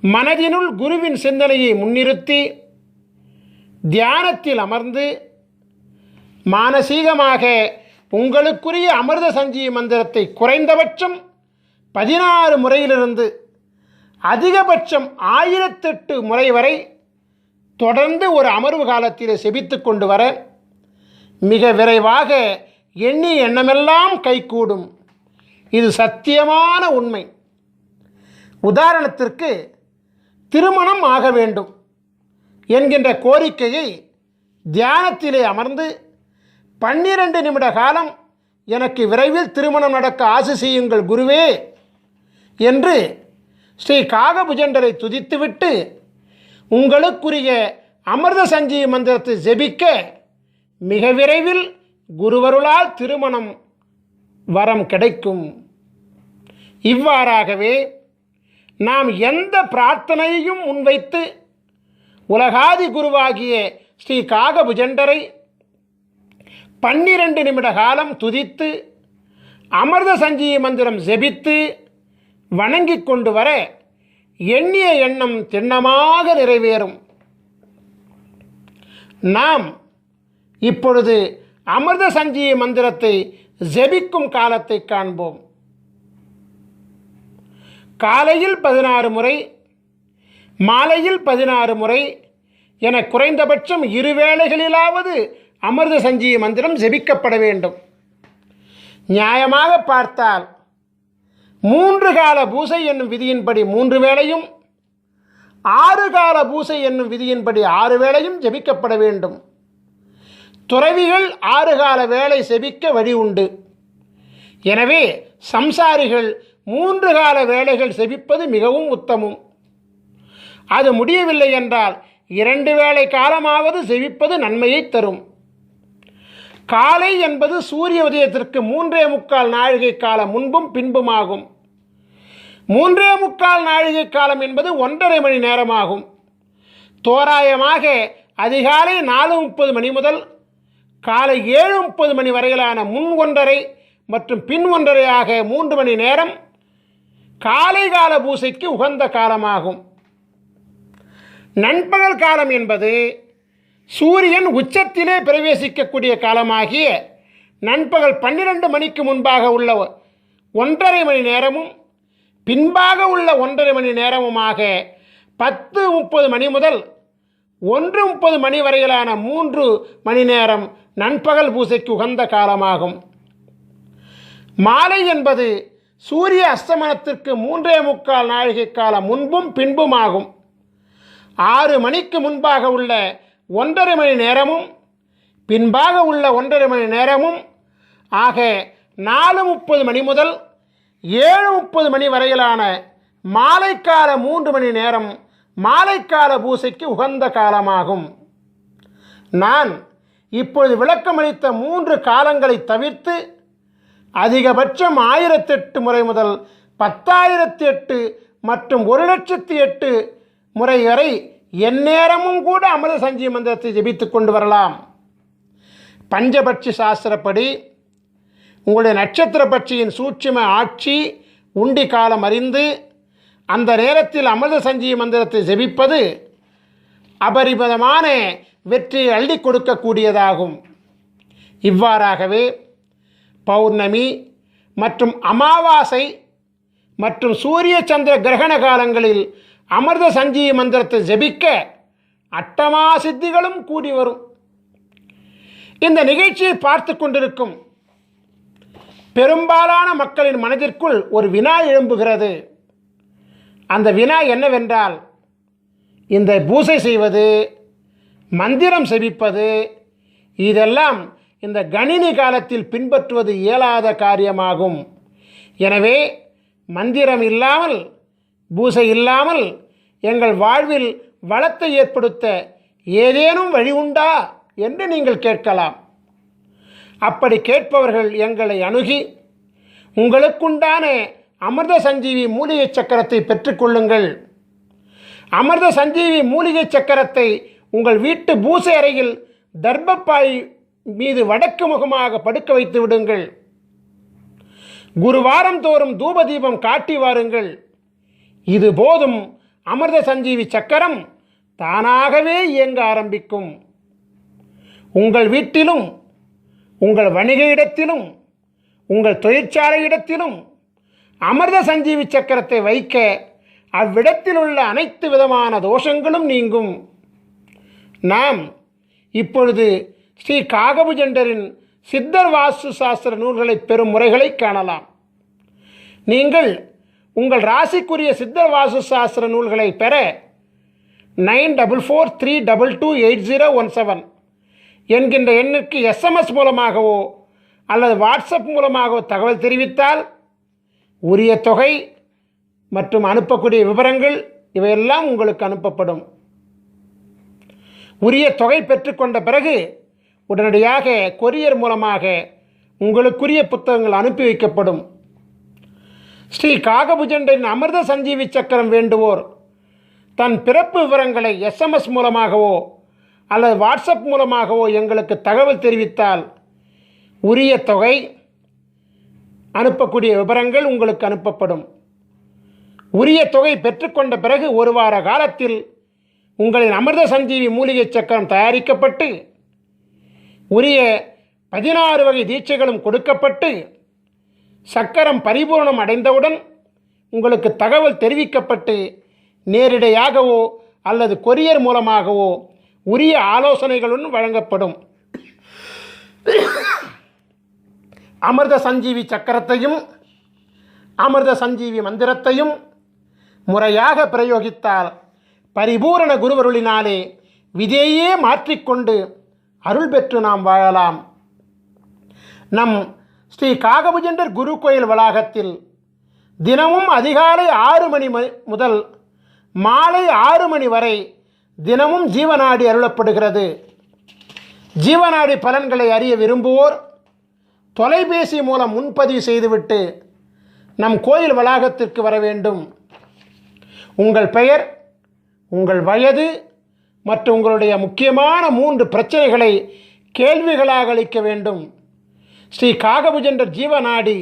மனதினுள் குருவின் சிந்தனையை முன்னிறுத்தி தியானத்தில் அமர்ந்து மானசீகமாக உங்களுக்குரிய அமிர்த சஞ்சீவி மந்திரத்தை குறைந்தபட்சம் 16 முறையிலிருந்து அதிகபட்சம் 1008 முறை வரை தொடர்ந்து ஒரு அமர்வு காலத்தில் செபித்து கொண்டு வர மிக விரைவாக எண்ணி எண்ணமெல்லாம் கைகூடும். இது சத்தியமான உண்மை. உதாரணத்திற்கு, திருமணம் ஆக வேண்டும் என்கின்ற கோரிக்கையை தியானத்திலே அமர்ந்து 12 நிமிட காலம் எனக்கு விரைவில் திருமணம் நடக்க ஆசி செய்யுங்கள் குருவே என்று ஸ்ரீ காகபுஜண்டரை துதித்துவிட்டு உங்களுக்குரிய அமிர்த சஞ்சீவி மந்திரத்தை ஜெபிக்க மிக விரைவில் குருவருளால் திருமணம் வரம் கிடைக்கும். இவ்வாறாகவே நாம் எந்த பிரார்த்தனையையும் முன்வைத்து உலகாதி குருவாகிய ஸ்ரீ காகபுஜண்டரை 12 நிமிட காலம் துதித்து அமிர்த சஞ்சீவி மந்திரம் ஜெபித்து வணங்கி கொண்டு வர எண்ணிய எண்ணம் திண்ணமாக நிறைவேறும். நாம் இப்பொழுது அமிர்த சஞ்சீவி மந்திரத்தை ஜெபிக்கும் காலத்தை காண்போம். காலையில் 16 முறை, மாலையில் 16 முறை என குறைந்தபட்சம் 2 வேளைகளிலாவது அமிர்த சஞ்சீவி மந்திரம் ஜெபிக்கப்பட வேண்டும். நியாயமாக பார்த்தால் 3 கால பூசை என்னும் விதியின்படி 3 வேளையும், 6 கால பூசை என்னும் விதியின்படி 6 வேளையும் ஜெபிக்கப்பட வேண்டும். துறவிகள் 6 கால வேளை செபிக்க வழி உண்டு. எனவே சம்சாரிகள் 3 கால வேளைகள் செபிப்பது மிகவும் உத்தமம். அது முடியவில்லை என்றால் 2 வேளை காலமாவது செபிப்பது நன்மையை தரும். காலை என்பது சூரிய உதயத்திற்கு 3.25 நாழிகை காலம் முன்பும் பின்புமாகும். 3.25 நாழிகை காலம் என்பது 1.5 மணி நேரமாகும். தோராயமாக அதிகாலை 4:30 மணி முதல் காலை 7:30 மணி வரையிலான முன் 1.5 மற்றும் பின் 1.5 ஆக 3 மணி நேரம் காலை கால பூசைக்கு உகந்த காலமாகும். நண்பகல் காலம் என்பது சூரியன் உச்சத்திலே பிரவேசிக்கக்கூடிய காலமாகிய நண்பகல் 12 மணிக்கு முன்பாக உள்ள 1.5 மணி நேரமும் பின்பாக உள்ள 1.5 மணி நேரமுமாக 10:30 மணி முதல் 1:30 மணி வரையிலான 3 மணி நேரம் நண்பகல் பூசைக்கு உகந்த காலமாகும். மாலை என்பது சூரிய அஸ்தமனத்திற்கு 3.25 நாழிகை காலம் முன்பும் பின்புமாகும். 6 மணிக்கு முன்பாக உள்ள 1.5 மணி நேரமும் பின்பாக உள்ள 1.5 மணி நேரமும் ஆக 4:30 மணி முதல் 7:30 மணி வரையிலான மாலைக்கால 3 மணி நேரம் மாலைக்கால பூசைக்கு உகந்த காலமாகும். நான் இப்பொழுது விளக்கமளித்த 3 காலங்களை தவிர்த்து அதிகபட்சம் 1008 முறை முதல் 10,008 மற்றும் 1,08,008 முறை வரை எந்நேரமும் கூட அமிர்த சஞ்சீவி மந்திரத்தை ஜெபித்துக் கொண்டு வரலாம். பஞ்சபட்சி சாஸ்திரப்படி உங்களுடைய நட்சத்திர பட்சியின் சூட்சும ஆட்சி உண்டி காலம் அறிந்து அந்த நேரத்தில் அமிர்த சஞ்சீவி மந்திரத்தை ஜெபிப்பது அபரிமிதமான வெற்றியை அள்ளி கொடுக்கக்கூடியதாகும். இவ்வாறாகவே பௌர்ணமி மற்றும் அமாவாசை மற்றும் சூரிய சந்திர கிரகண காலங்களில் அமிர்த சஞ்சீவி மந்திரத்தை ஜெபிக்க அட்டமா சித்திகளும் கூடி வரும். இந்த நிகழ்ச்சியை பார்த்து கொண்டிருக்கும் பெரும்பாலான மக்களின் மனதிற்குள் ஒரு வினா எழும்புகிறது. அந்த வினா என்னவென்றால், இந்த பூசை செய்வது, மந்திரம் செபிப்பது, இதெல்லாம் இந்த கணினி காலத்தில் பின்பற்றுவது இயலாத காரியமாகும். எனவே மந்திரம் இல்லாமல், பூசை இல்லாமல் எங்கள் வாழ்வில் வளத்தை ஏற்படுத்த ஏதேனும் வழி உண்டா என்று நீங்கள் கேட்கலாம். அப்படி கேட்பவர்கள் எங்களை அணுகி உங்களுக்குண்டான அமிர்த சஞ்சீவி மூலிகை சக்கரத்தை பெற்றுக்கொள்ளுங்கள். அமிர்த சஞ்சீவி மூலிகை சக்கரத்தை உங்கள் வீட்டு பூசை அறையில் தர்பப்பாய் மீது வடக்கு முகமாக படுக்க வைத்து விடுங்கள். குருவாரம் தோறும் தூப தீபம் காட்டி வாருங்கள். இது போதும், அமிர்த சஞ்சீவி சக்கரம் தானாகவே இயங்க ஆரம்பிக்கும். உங்கள் வீட்டிலும், உங்கள் வணிக இடத்திலும், உங்கள் தொழிற்சாலை இடத்திலும் அமிர்த சஞ்சீவி சக்கரத்தை வைக்க அவ்விடத்தில் உள்ள அனைத்து விதமான தோஷங்களும் நீங்கும். நாம் இப்பொழுது ஸ்ரீ காகபுஜண்டரின் சித்தர் வாஸ்து சாஸ்திர நூல்களை பெறும் முறைகளை காணலாம். நீங்கள் உங்கள் ராசிக்குரிய சித்தர் வாஸ்து சாஸ்திர நூல்களை பெற 9443228017 என்கின்ற எண்ணுக்கு எஸ்எம்எஸ் மூலமாகவோ அல்லது வாட்ஸ்அப் மூலமாகவோ தகவல் தெரிவித்தால் உரிய தொகை மற்றும் அனுப்பக்கூடிய விவரங்கள் இவையெல்லாம் உங்களுக்கு அனுப்பப்படும். உரிய தொகை பெற்றுக்கொண்ட பிறகு உடனடியாக கொரியர் மூலமாக உங்களுக்குரிய புத்தகங்கள் அனுப்பி வைக்கப்படும். ஸ்ரீ காகபுஜண்டரின் அமிர்த சஞ்சீவி சக்கரம் வேண்டுவோர் தன் பிறப்பு விவரங்களை எஸ்எம்எஸ் மூலமாகவோ அல்லது வாட்ஸ்அப் மூலமாகவோ எங்களுக்கு தகவல் தெரிவித்தால் உரிய தொகை, அனுப்பக்கூடிய விவரங்கள் உங்களுக்கு அனுப்பப்படும். உரிய தொகை பெற்றுக்கொண்ட பிறகு 1 வார காலத்தில் உங்களின் அமிர்த சஞ்சீவி மூலிகை சக்கரம் தயாரிக்கப்பட்டு உரிய 16 வகை தீட்சைகளும் கொடுக்கப்பட்டு சக்கரம் பரிபூர்ணம் அடைந்தவுடன் உங்களுக்கு தகவல் தெரிவிக்கப்பட்டு நேரிடையாகவோ அல்லது கொரியர் மூலமாகவோ உரிய ஆலோசனைகளுடன் வழங்கப்படும். அமிர்த சஞ்சீவி சக்கரத்தையும் அமிர்த சஞ்சீவி மந்திரத்தையும் முறையாக பிரயோகித்தால் பரிபூரண குருவருளினாலே விதையே மாற்றிக்கொண்டு அருள் பெற்று நாம் வாழலாம். நம் ஸ்ரீ காகபுஜண்டர் குரு கோயில் வளாகத்தில் தினமும் அதிகாலை 6 மணி முதல் மாலை 6 மணி வரை தினமும் ஜீவநாடி அருளப்படுகிறது. ஜீவநாடி பலன்களை அறிய விரும்புவோர் தொலைபேசி மூலம் முன்பதிவு செய்துவிட்டு நம் கோயில் வளாகத்திற்கு வர வேண்டும். உங்கள் பெயர், உங்கள் வயது மற்றும் உங்களுடைய முக்கியமான 3 பிரச்சனைகளை கேள்விகளாக அளிக்க வேண்டும். ஸ்ரீ காகபுஜண்டர் ஜீவநாடி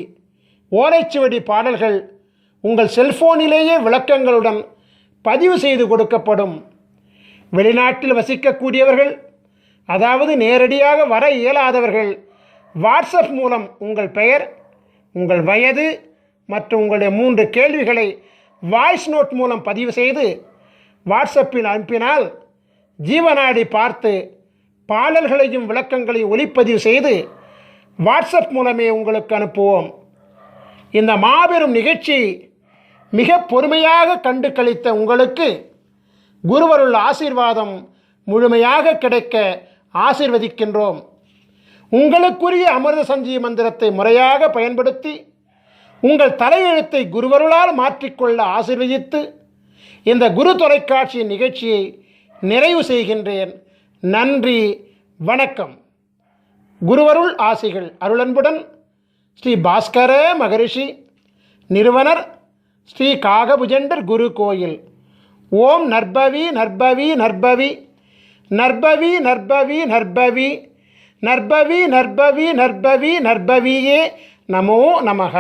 ஓலைச்சுவடி பாடல்கள் உங்கள் செல்போனிலேயே விளக்கங்களுடன் பதிவு செய்து கொடுக்கப்படும். வெளிநாட்டில் வசிக்கக்கூடியவர்கள், அதாவது நேரடியாக வர இயலாதவர்கள், வாட்ஸ்அப் மூலம் உங்கள் பெயர், உங்கள் வயது மற்றும் உங்களுடைய 3 கேள்விகளை வாய்ஸ் நோட் மூலம் பதிவு செய்து வாட்ஸ்அப்பில் அனுப்பினால் ஜீவநாடி பார்த்து பாடல்களையும் விளக்கங்களையும் ஒலிப்பதிவு செய்து வாட்ஸ்அப் மூலமே உங்களுக்கு அனுப்புவோம். இந்த மாபெரும் நிகழ்ச்சி மிக பொறுமையாக கண்டு கழித்த உங்களுக்கு குருவருள் ஆசீர்வாதம் முழுமையாக கிடைக்க ஆசீர்வதிக்கின்றோம். உங்களுக்குரிய அமிர்த சஞ்சீவி மந்திரத்தை முறையாக பயன்படுத்தி உங்கள் தலையெழுத்தை குருவருளால் மாற்றிக்கொள்ள ஆசீர்வதித்து இந்த குரு தொலைக்காட்சியின் நிகழ்ச்சியை நிறைவு செய்கின்றேன். நன்றி, வணக்கம். குருவருள் ஆசிகள் அருளன்புடன் ஸ்ரீ பாஸ்கர மகரிஷி, நிறுவனர் ஸ்ரீ காகபுஜண்டர் குரு கோயில். ஓம் நற்பவி நற்பவி நற்பவி நற்பவி நற்பவி நற்பவி நற்பவி நற்பவி நற்பவி நற்பவியே நமோ நமஹ.